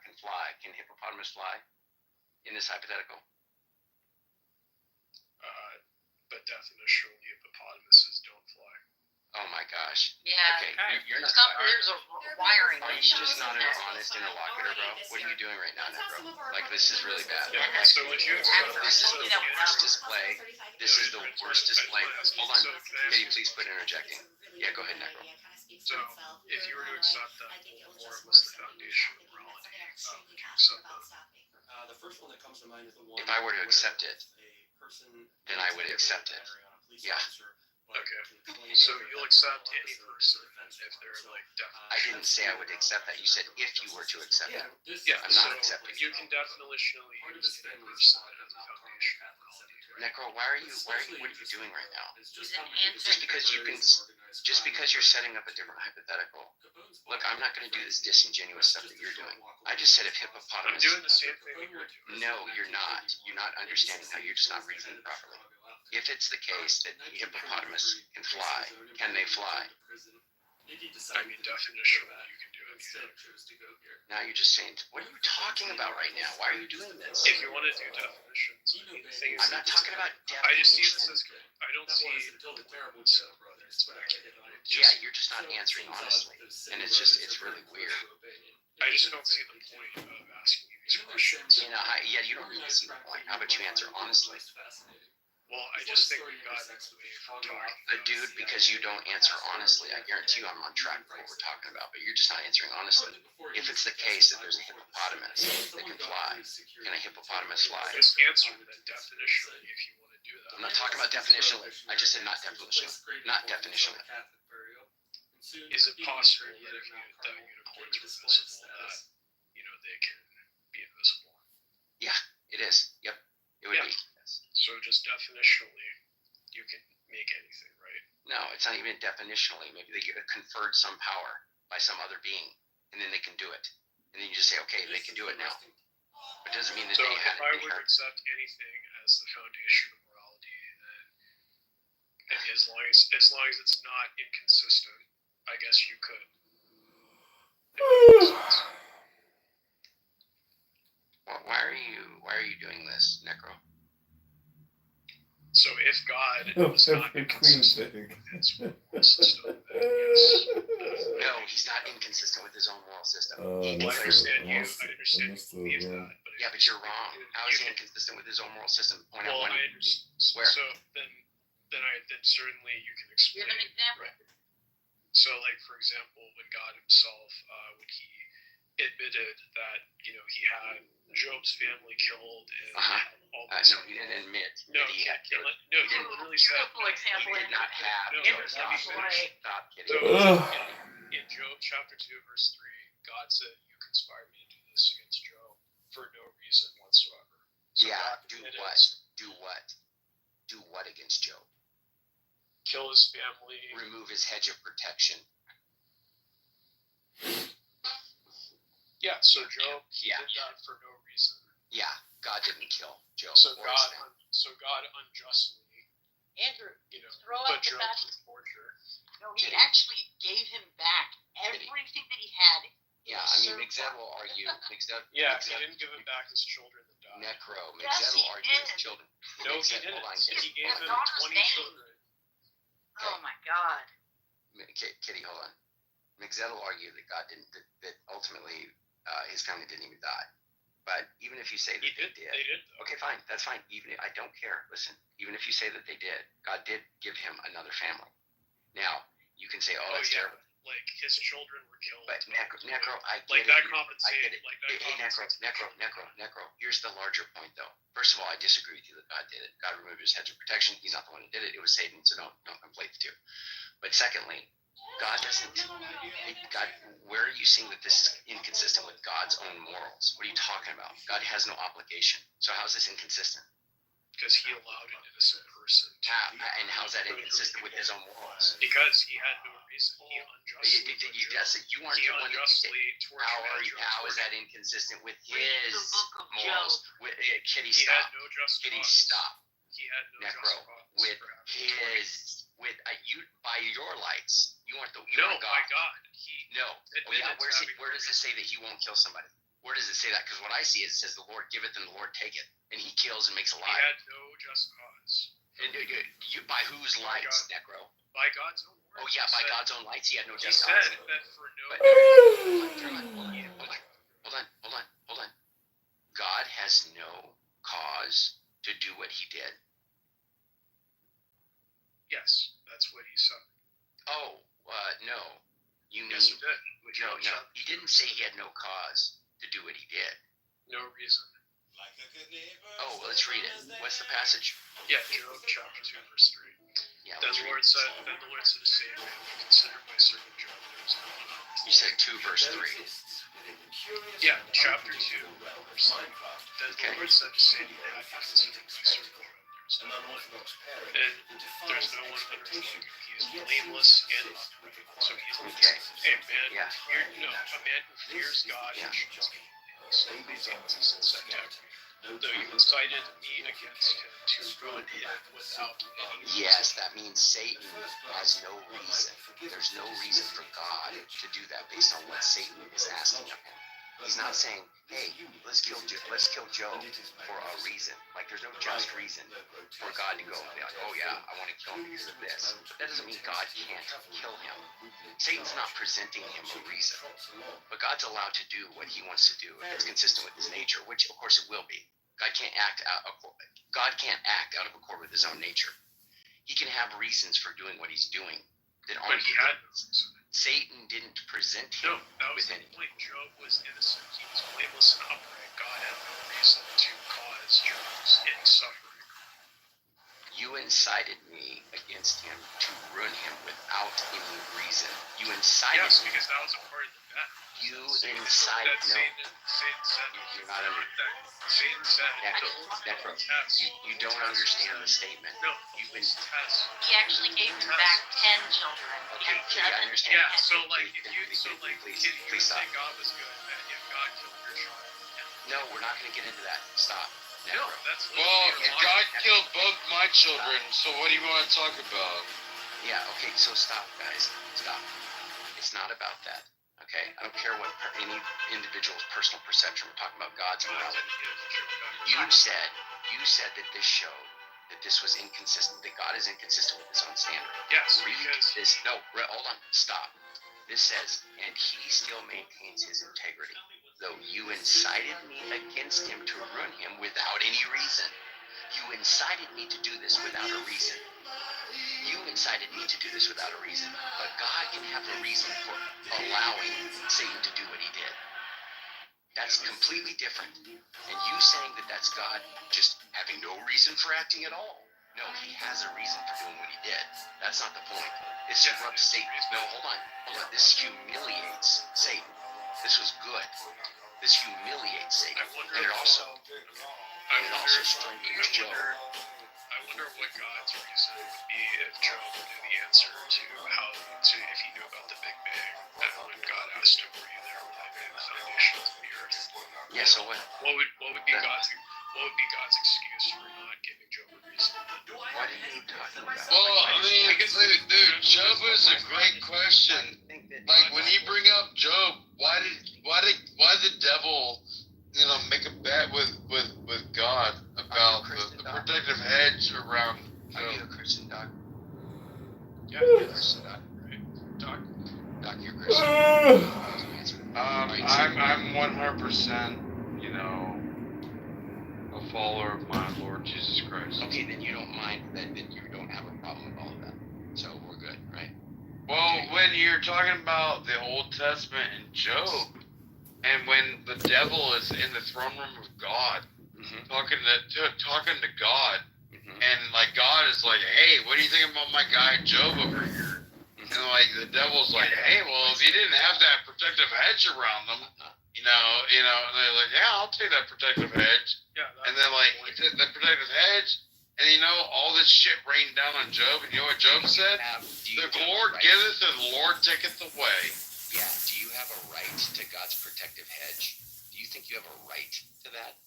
can fly, can hippopotamus fly in this hypothetical? But definitionally, hippopotamuses don't fly. Oh my gosh. Yeah. Okay, you're not. There's a wiring. Are you just not an honest interlocutor, bro? What are you doing right now, Necro? Like, this is really bad. Yeah, Like, so would you accept this is the worst display. This is the worst display. Hold on. Can you please quit interjecting? Yeah, go ahead, Necro. So, if you were to accept that war was the foundation of morality, would you accept that? If I were to accept it, then I would accept it. Yeah. Okay. So you'll accept any person if they're like I didn't say I would accept that. You said if you were to accept it. Yeah, I'm not accepting. You can definitionally use any person as a foundation of morality. Necro, what are you doing right now? Just because you're setting up a different hypothetical. Look, I'm not going to do this disingenuous stuff that you're doing. I just said if hippopotamus. I'm doing the same thing that you're doing. No, you're not. You're not understanding how you're just not reasoning properly. If it's the case that hippopotamus can fly, can they fly? I mean, definitionally, you can do anything. Now you're just saying, what are you talking about right now? Why are you doing this? If you want to do definitions, I mean, the thing is, I'm not talking about definitions. I just see this as, I don't see the terrible stuff, whether it's accurate. Yeah, you're just not answering honestly, and it's really weird. I just don't see the point of asking you these questions. Yeah, you don't really see the point. How about you answer honestly? Well, I just think we got away from talking. Dude, because you don't answer honestly, I guarantee you I'm on track for what we're talking about, but you're just not answering honestly. If it's the case that there's a hippopotamus that can fly, can a hippopotamus fly? Just answer that definitionally if you want to do that. I'm not talking about definitionally. I just said not definitionally. Not definitionally. Is it possible that if that unicorns were visible, that, they can be invisible? Yeah, it is. Yep, it would be. So just definitionally, you can make anything, right? No, it's not even definitionally. Maybe they get conferred some power by some other being, and then they can do it. And then you just say, okay, they can do it now. It doesn't mean that so they had it. So if I were to accept anything as the foundation of morality, then as long as it's not inconsistent, I guess you could. Well, why are you doing this, Necro? So if God is not inconsistent with his moral system, then yes. No, he's not inconsistent with his own moral system. I understand you believe that. Yeah, but you're wrong. How is he inconsistent with his own moral system? Point out when. Where? So then certainly you can explain. Give an example. Right. So, like for example, when God Himself, when He admitted that he had Job's family killed and all this. No, he didn't admit. No, he literally said. Example, he did not have. Stop kidding. So, in Job chapter 2, verse 3, God said, "You conspired me to do this against Job for no reason whatsoever." So do what? Do what? Do what against Job? Kill his family. Remove his hedge of protection. Yeah, so Job did that for no reason. Yeah, God didn't kill Job. So God unjustly Andrew, You know, throw but out the Job fact. was torture. No, he actually gave him back everything that he had. Yeah, I mean, Mixed will argue. Yeah, he didn't give him back his children that died. Necro. Yes, Mixed he will argue his did. children. No, he Mixed- didn't. hold on, He Kitty. gave His him daughter's 20 name. children. Oh my God. Kitty, hold on. Mixed will argue that God didn't, that ultimately his family didn't even die. But even if you say that They did. Though. okay, fine, that's fine. Even I don't care. Listen, even if you say that they did, God did give him another family. Now you can say, "Oh, that's terrible." Like his children were killed. But Necro, I get like it. that I compensated. get it. Like that Hey, Necro. Here's the larger point, though. First of all, I disagree with you that God did it. God removed his hedge of protection. He's not the one who did it. It was Satan. So don't conflate the two. But secondly, God doesn't. God, where are you seeing that this is inconsistent with God's own morals? What are you talking about? God has no obligation. So how is this inconsistent? Because he allowed an innocent person to And how's that inconsistent with his own morals? Because he had no reason. He unjustly. You aren't the one that tortured. How is that inconsistent with his morals? Kitty, he stop. had no just Kitty, cause. stop. He had no Necro, just cause. with his, with you by your lights, you aren't the. You No, aren't God. my God. He No. Oh yeah. Where does it say that he won't kill somebody? Where does it say that? Because what I see, it says the Lord giveth and the Lord taketh, and he kills and makes alive. He had no just cause. And you by whose lights, Necro? By God's own word. Oh yeah, by God's own lights, he had no He just said cause. that for no. Hold on. God has no cause to do what he did. Yes, that's what he said. Oh, no. You mean? Yes, he did. No. He didn't say he had no cause to do what he did. No reason. Oh, well, let's read it. What's the passage? Yeah, Job chapter 2, verse 3. Yeah. Then the Lord said to Satan, consider my servant Job. There is no one on earth. You said 2 verse 3. Yeah, chapter 2, verse 3. Then the Lord said to Satan, consider my servant Job. And there's no one under heaven. He is blameless and upright. So he is a man. A man who fears God and shuns injustice and integrity. Though you incited me against him to run him without any. Yes, that means Satan has no reason. There's no reason for God to do that based on what Satan is asking of him. He's not saying, "Hey, let's kill Job for a reason." Like, there's no just reason for God to go and be like, "Oh yeah, I want to kill him because of this." But that doesn't mean God can't kill him. Satan's not presenting him a reason, but God's allowed to do what he wants to do if it's consistent with his nature, which of course it will be. God can't act out of accord with his own nature. He can have reasons for doing what he's doing that aren't. But he had no reason. Satan didn't present him that was with the any. point. Job was innocent. He was blameless and upright. God had no reason to cause Job's any suffering. You incited me against him to ruin him without any reason. You incited me. Yes, because that was a part of the bet. You incited. No. Satan said. You're not understanding. Satan said. Necro. You don't understand the statement. No. You've been. He actually gave him back 10 children. Okay, I understand. Yeah, so like, please you stop. say God was good, and yet God killed your child. No, we're not going to get into that. Stop. No, that's well, God killed both my children, so what do you want to talk about? Yeah, okay, so stop, guys. Stop. It's not about that. Okay? I don't care what any individual's personal perception. We're talking about God's morality. You said that this showed that this was inconsistent, that God is inconsistent with his own standard. Yes. Read this. No, hold on. Stop. This says, and he still maintains his integrity, though you incited me against him to ruin him without any reason. You incited me to do this without a reason. You incited me to do this without a reason. But God can have a reason for allowing Satan to do what he did. That's completely different. And you saying that that's God just having no reason for acting at all. No, he has a reason for doing what he did. That's not the point. This disrupts Satan. No, hold on. This humiliates Satan. This was good. This humiliates Satan. And it also strengthens Job. I wonder what God's reason would be if Job knew the answer to if he knew about the Big Bang, and when God asked him, were you there when I made the foundations of the earth? Yeah, so what? What would be God's excuse for not giving Job a reason. What are you talking about? Well, I mean, dude, Job is a great question. Like when you bring up Job, why did the devil, make a bet with God about the protective hedge around Job? Are you a Christian, Doc? Yeah, yes. Right. Doc, you're a Christian. I'm 100%, a follower of my Lord Jesus Christ. Okay, then you don't mind that you don't have a problem with all of that. So we're good, right? Well, when you're talking about the Old Testament and Job, and when the devil is in the throne room of God, talking to God, and like God is like, hey, what do you think about my guy Job over here? And like the devil's like, hey, well, if you didn't have that protective hedge around them, and they're like, yeah, I'll take that protective hedge. Yeah. And then like he took that protective hedge, and all this shit rained down on Job. And you know what Job said? The Lord giveth and the Lord taketh away. Yeah. Do you have a right to God's protective hedge? Do you think you have a right to that?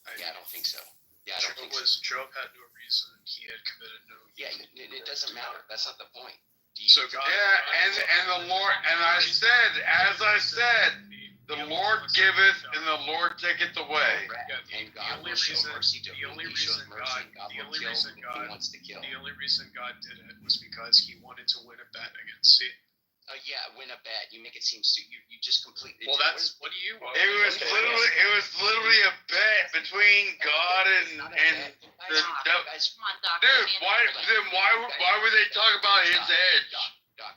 I don't think so. Yeah, I don't think so. Job had no reason. He had committed no evil. Yeah, it doesn't matter. That's not the point. So God, and the Lord, and as I said, the Lord giveth and the Lord taketh away. And God will show mercy to whom He shows mercy. God will kill who He wants to kill. The only reason God did it was because He wanted to win a bet against Satan. Win a bet. You make it seem you just completely. Well, that's what do you want? It was literally a bet between God and the devil. Dude, why would they talk about his hedge?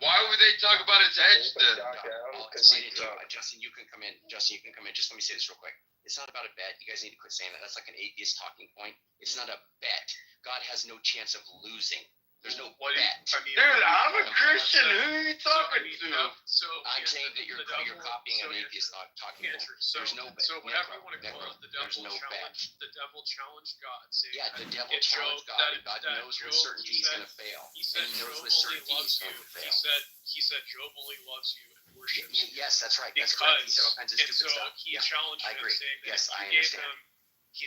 Why would they talk about his hedge then? Justin, you can come in. Just let me say this real quick. It's not about a bet. You guys need to quit saying that. That's like an atheist talking point. It's not a bet. God has no chance of losing. There's no bet. Dude, I'm a Christian. Who are you talking to? I'm saying that you're copying an atheist talking point. There's no bet. So whatever you want to call it, the devil challenged God. Yeah, the devil challenged God, and God knows with certainty He's going to fail. He said Job only loves you. He said Job only loves you and worships you. Yes, that's right. That's correct. He said all kinds of stupid stuff. He challenged him, saying that I understand.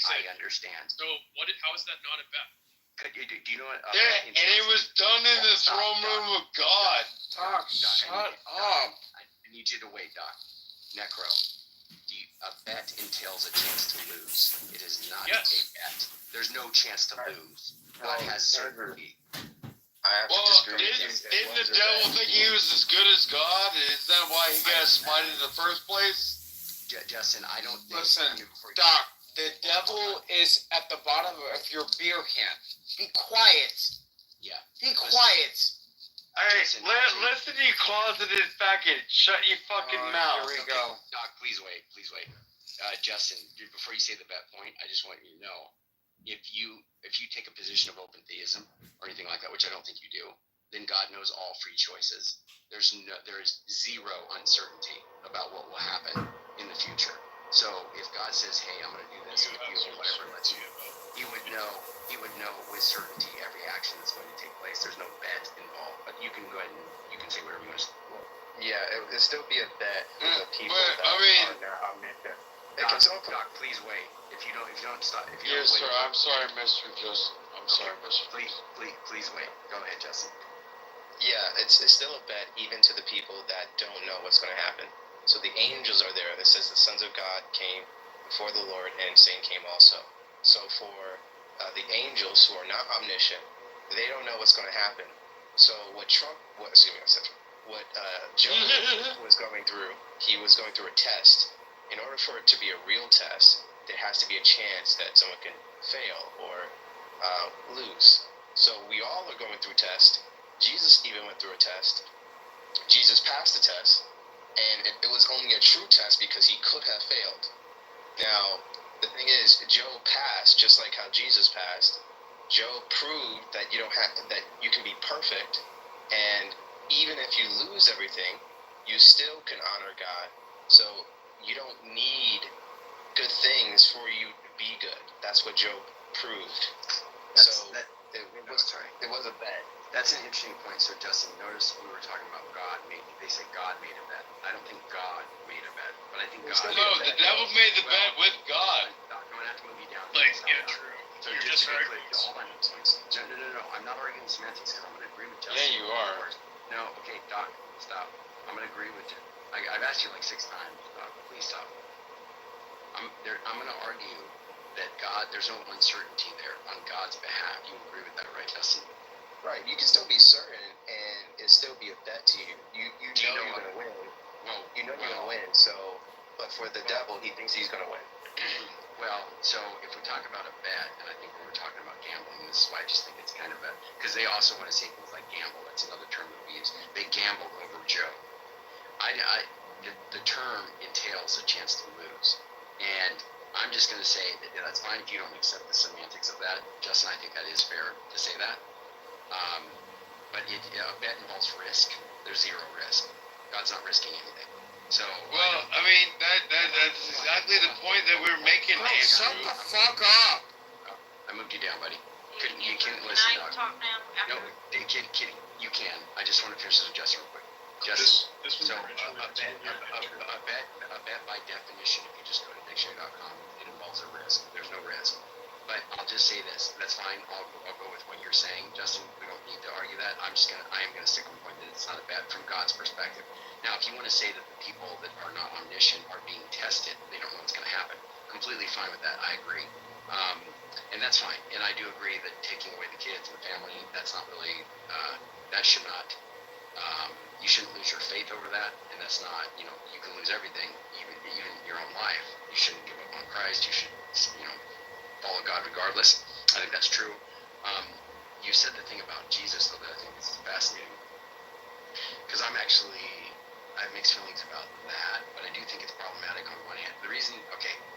I understand. So how is that not a bet? Do you know what? And it was done in the throne room of God. Doc, shut up. I need you to wait, Doc. Necro, a bet entails a chance to lose. It is not a bet. There's no chance to lose. God has certainty. Didn't the devil think he was as good as God? Is that why he got smited in the first place? Justin, I don't think... Listen, Doc, the devil is at the bottom of your beer can. Be quiet. Yeah. Be quiet. Hey, listen to you closeted faggot. Shut your fucking mouth. Here we go. Doc, please wait. Justin, before you say the bet point, I just want you to know, if you take a position of open theism or anything like that, which I don't think you do, then God knows all free choices. There is zero uncertainty about what will happen in the future. So if God says, "Hey, I'm going to do this with you," or whatever, He would know with certainty every action that's going to take place. There's no bet involved. But you can go ahead and you can say whatever you want to say. Yeah, it would still be a bet for the people Doc, please wait. If you don't stop. Yes, sir. I'm sorry, Mr. Justin. Please wait. Go ahead, Justin. Yeah, it's still a bet even to the people that don't know what's going to happen. So the angels are there. It says the sons of God came before the Lord, and Satan came also. So for the angels who are not omniscient, they don't know what's going to happen. So what Job was going through, he was going through a test. In order for it to be a real test, there has to be a chance that someone can fail or lose. So we all are going through a test. Jesus even went through a test. Jesus passed the test, and it was only a true test because he could have failed. Now, the thing is, Job passed just like how Jesus passed. Job proved that you can be perfect, and even if you lose everything, you still can honor God. So you don't need good things for you to be good. That's what Job proved. It was a bet. That's an interesting point. So Justin, notice we were talking about God. They say God made a bet. I don't think God made a bet, but I think God. No, the devil made the bet with God. I'm gonna have to move you down. Andrew, just Okay, arguing quick, hold on. No. I'm not arguing semantics because I'm going to agree with Justin. Yeah, you are. No, okay, Doc, stop. I'm going to agree with you. I've asked you like 6 times, Doc. Please stop. I'm going to argue that there's no uncertainty there on God's behalf. You agree with that, right, Justin? Right. You can still be certain, and it still be a bet to you. You know you're going to win. Well, you know you're going to win. So, but for the devil, he thinks he's going to win. Well, so if we talk about a bet, and I think when we're talking about gambling, this is why I just think it's kind of because they also want to say things like gamble. That's another term that we use. They gambled over Joe. The term entails a chance to lose, and I'm just going to say that that's fine if you don't accept the semantics of that. Justin, I think that is fair to say that. But a bet involves risk. There's zero risk. God's not risking anything. So well, I mean that's exactly the point that we're making, Andrew. Shut the fuck up. I moved you down, buddy. You can listen, Can I dog. talk now? No, Kitty, you can. I just want to finish this with Justin real quick. Justin, This was so originally a bet by definition, if you just go to dictionary.com, it involves a risk. There's no risk. But I'll just say this. That's fine. I'll go with what you're saying, Justin. We don't need to argue that. I am gonna stick with the point that it's not a bet from God's perspective. Now, if you want to say that the people that are not omniscient are being tested, they don't know what's going to happen. Completely fine with that. I agree. And that's fine. And I do agree that taking away the kids and the family, that's not really, that should not, you shouldn't lose your faith over that. And that's not, you can lose everything, even your own life. You shouldn't give up on Christ. You should, follow God regardless. I think that's true. You said the thing about Jesus, though, that I think is fascinating. Because I have mixed feelings about that, but I do think it's problematic on one hand. The reason,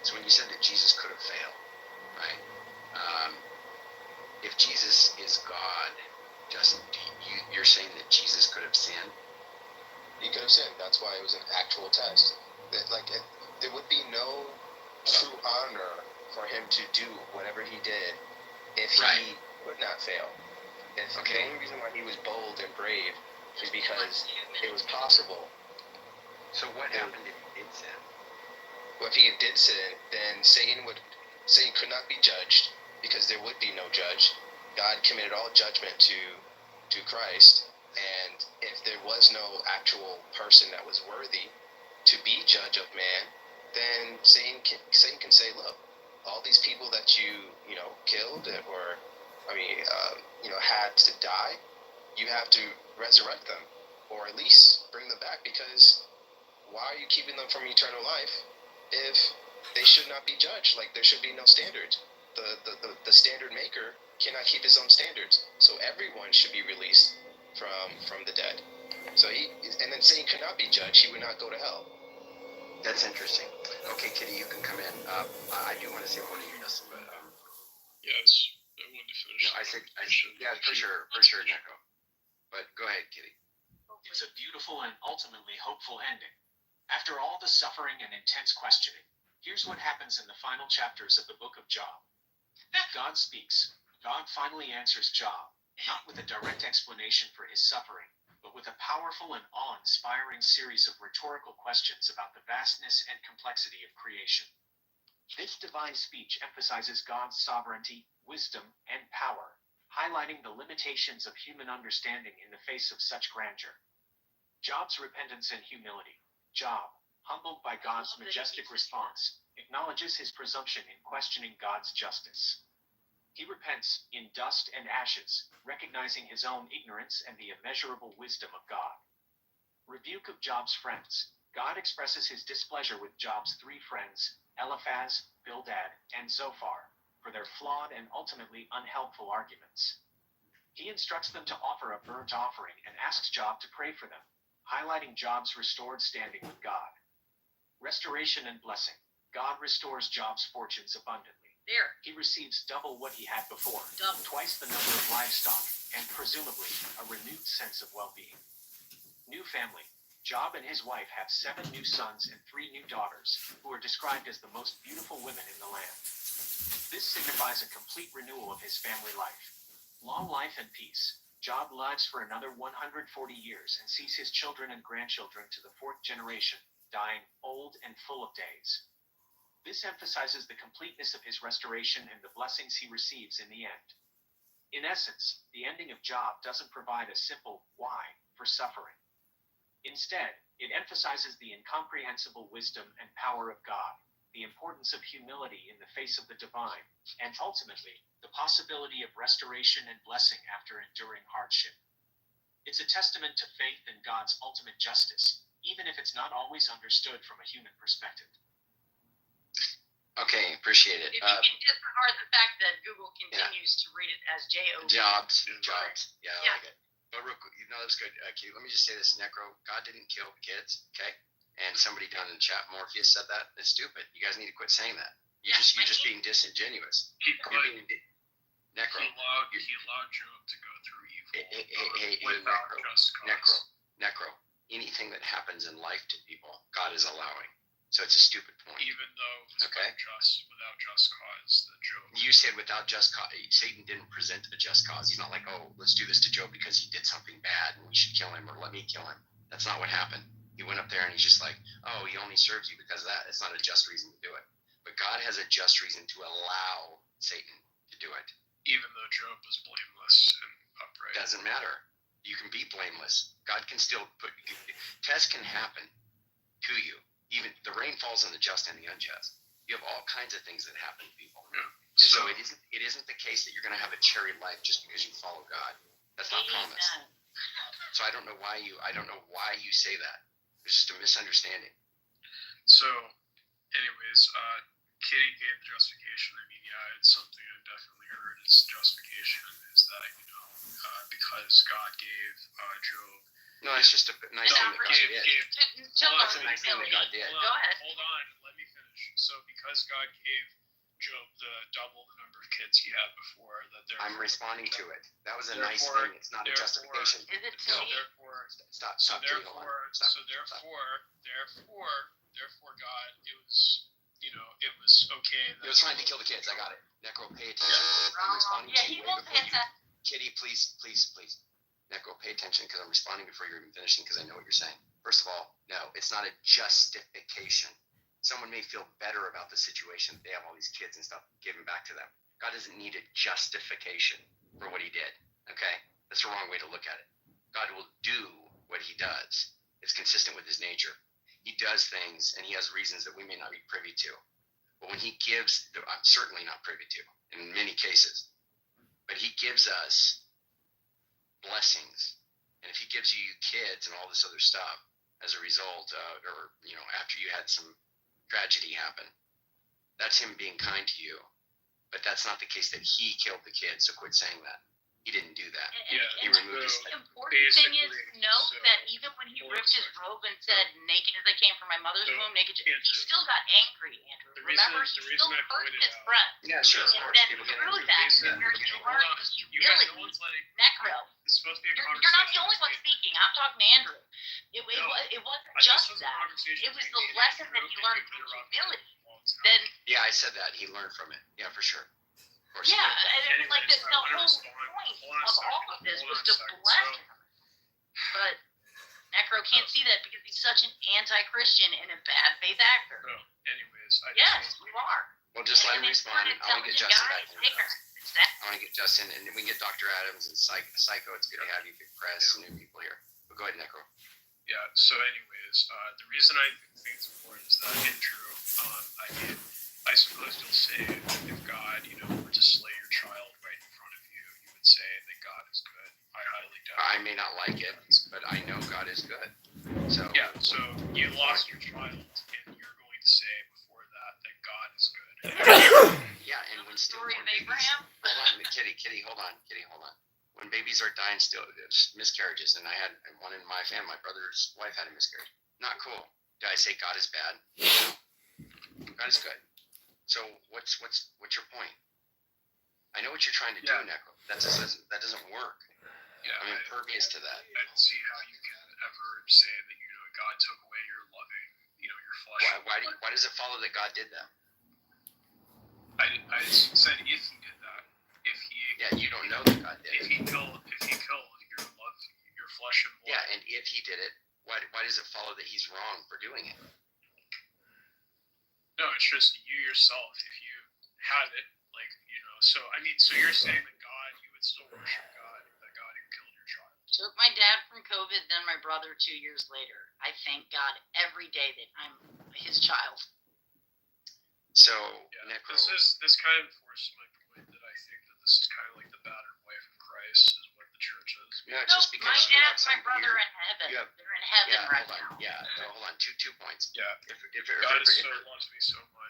so when you said that Jesus could have failed, right? If Jesus is God, Justin, you're saying that Jesus could have sinned? He could have sinned. That's why it was an actual test. There would be no true honor for him to do whatever he did if he could not fail. The only reason why he was bold and brave is because it was possible. So what happened if he did sin? Well, if he did sin, then Satan could not be judged because there would be no judge. God committed all judgment to Christ, and if there was no actual person that was worthy to be judge of man, then Satan can say, look, all these people that you killed or had to die, you have to resurrect them or at least bring them back, because why are you keeping them from eternal life if they should not be judged? Like, there should be no standards. The standard maker cannot keep his own standards, so everyone should be released from the dead. So and then Satan could not be judged; he would not go to hell. That's interesting. Okay, Kitty, you can come in. I do want to say one of you, Justin, but yes, I wanted to finish. No, yeah, for sure, Neko. But go ahead, Kitty. It's a beautiful and ultimately hopeful ending. After all the suffering and intense questioning, here's what happens in the final chapters of the book of Job. God speaks. God finally answers Job, not with a direct explanation for his suffering, but with a powerful and awe-inspiring series of rhetorical questions about the vastness and complexity of creation. This divine speech emphasizes God's sovereignty, wisdom, and power, highlighting the limitations of human understanding in the face of such grandeur. Job's repentance and humility. Job, humbled by God's majestic response, acknowledges his presumption in questioning God's justice. He repents in dust and ashes, recognizing his own ignorance and the immeasurable wisdom of God. Rebuke of Job's friends. God expresses his displeasure with Job's 3 friends, Eliphaz, Bildad, and Zophar, for their flawed and ultimately unhelpful arguments. He instructs them to offer a burnt offering and asks Job to pray for them, highlighting Job's restored standing with God. Restoration and blessing. God restores Job's fortunes abundantly. He receives double what he had before, twice the number of livestock, and presumably a renewed sense of well-being. New family. Job and his wife have 7 new sons and 3 new daughters, who are described as the most beautiful women in the land. This signifies a complete renewal of his family life. Long life and peace. Job lives for another 140 years and sees his children and grandchildren to the 4th generation, dying old and full of days. This emphasizes the completeness of his restoration and the blessings he receives in the end. In essence, the ending of Job doesn't provide a simple why for suffering. Instead, it emphasizes the incomprehensible wisdom and power of God, the importance of humility in the face of the divine, and ultimately, the possibility of restoration and blessing after enduring hardship. It's a testament to faith in God's ultimate justice, even if it's not always understood from a human perspective. Okay, appreciate it. If you can disregard the fact that Google continues to read it as J-O-B. Jobs. Yeah, I like it. But real quick, that's good, Q. Let me just say this, Necro. God didn't kill the kids, okay? And somebody down in the chat, Morpheus, said that. It's stupid. You guys need to quit saying that. You're just being disingenuous. Necro. He allowed Job to go through evil Hey, without just cause. Necro. Anything that happens in life to people, God is allowing. So it's a stupid point. Even though without just cause, that Job. You said without just cause. Satan didn't present a just cause. He's not like, oh, let's do this to Job because he did something bad and we should kill him or let me kill him. That's not what happened. He went up there and he's just like, oh, he only serves you because of that. It's not a just reason to do it. But God has a just reason to allow Satan to do it. Even though Job was blameless and upright. Doesn't matter. You can be blameless. God can still tests can happen to you. Even the rain falls on the just and the unjust. You have all kinds of things that happen to people. Yeah. So it isn't the case that you're going to have a cherry life just because you follow God. That's not promised. So I don't know why you say that. It's just a misunderstanding. So, anyways, Kitty gave the justification. I mean, yeah, it's something I definitely heard. Its justification is that because God gave Job. No, it's just a nice thing that God did. It's a nice thing that God did. Go ahead. Hold on, let me finish. So because God gave Job double the number of kids he had before, I'm responding to it. That was a nice thing. It's not a justification. Is it no. Stop. So therefore, God, it was okay. He was trying to kill the kids. I got it. Necro, pay attention. I'm responding to you way before you. Kitty, please. Necro, pay attention because I'm responding before you're even finishing because I know what you're saying. First of all, no, it's not a justification. Someone may feel better about the situation. They have all these kids and stuff given back to them. God doesn't need a justification for what he did. Okay? That's the wrong way to look at it. God will do what he does. It's consistent with his nature. He does things and he has reasons that we may not be privy to. But when he gives, I'm certainly not privy to in many cases. But he gives us blessings, and if he gives you kids and all this other stuff as a result or after you had some tragedy happen, that's him being kind to you. But that's not the case that he killed the kids, so quit saying that. He didn't do that. He removed his. The important thing is note that even when he ripped his robe and said, naked as I came from my mother's womb, naked, he still got angry, Andrew. Remember, he still cursed his friend. Yeah, sure. And then through that, where he learned humility, Necro. You're not the only one speaking. I'm talking to Andrew. It wasn't just that. It was the lesson that he learned through humility. Then. Yeah, I said that. He learned from it. Yeah, for sure. Yeah, and it was like the whole point of all of this was to bless him. But Necro can't see that because he's such an anti-Christian and a bad faith actor. Anyways, yes, you are. Well, just let him respond. I want to get Justin back in. I want to get Justin, and we can get Dr. Adams and Psycho. It's good to have you, Big Press, new people here. But go ahead, Necro. Yeah, so anyways, the reason I think it's important is that in Drew, I suppose you'll say if God, were to slay your child right in front of you, you would say that God is good. I highly doubt it. I may not like it, but I know God is good. So yeah, so you lost your child, and you're going to say before that God is good. Yeah, and when story of Abraham. Hold on, Kitty, hold on. When babies are dying, still there's miscarriages, and I had one in my family. My brother's wife had a miscarriage. Not cool. Did I say God is bad? No. God is good. So what's your point? I know what you're trying to do, Necro. That doesn't work. Yeah, I'm impervious to that. I don't see how you can ever say that God took away your loving, your flesh. Why does it follow that God did that? I said if he did that. You don't know that God did it. If he killed your love, your flesh and blood. Yeah, and if he did it, why does it follow that he's wrong for doing it? No, No, it's just you yourself. If you had it, like, you know. So I mean, so you're saying that God, you would still worship God, that God who killed your child. Took my dad from COVID, then my brother 2 years later. I thank God every day that I'm his child. So, yeah, this kind of enforces my point that I think that this is kind of like the battered wife of Christ is what the church is. Yeah, No, just because my you have dad's my some brother weird- in heaven. you have- They're in heaven yeah, right hold on. now. Yeah, hold on. Two points. Yeah, If God is so loves me so much.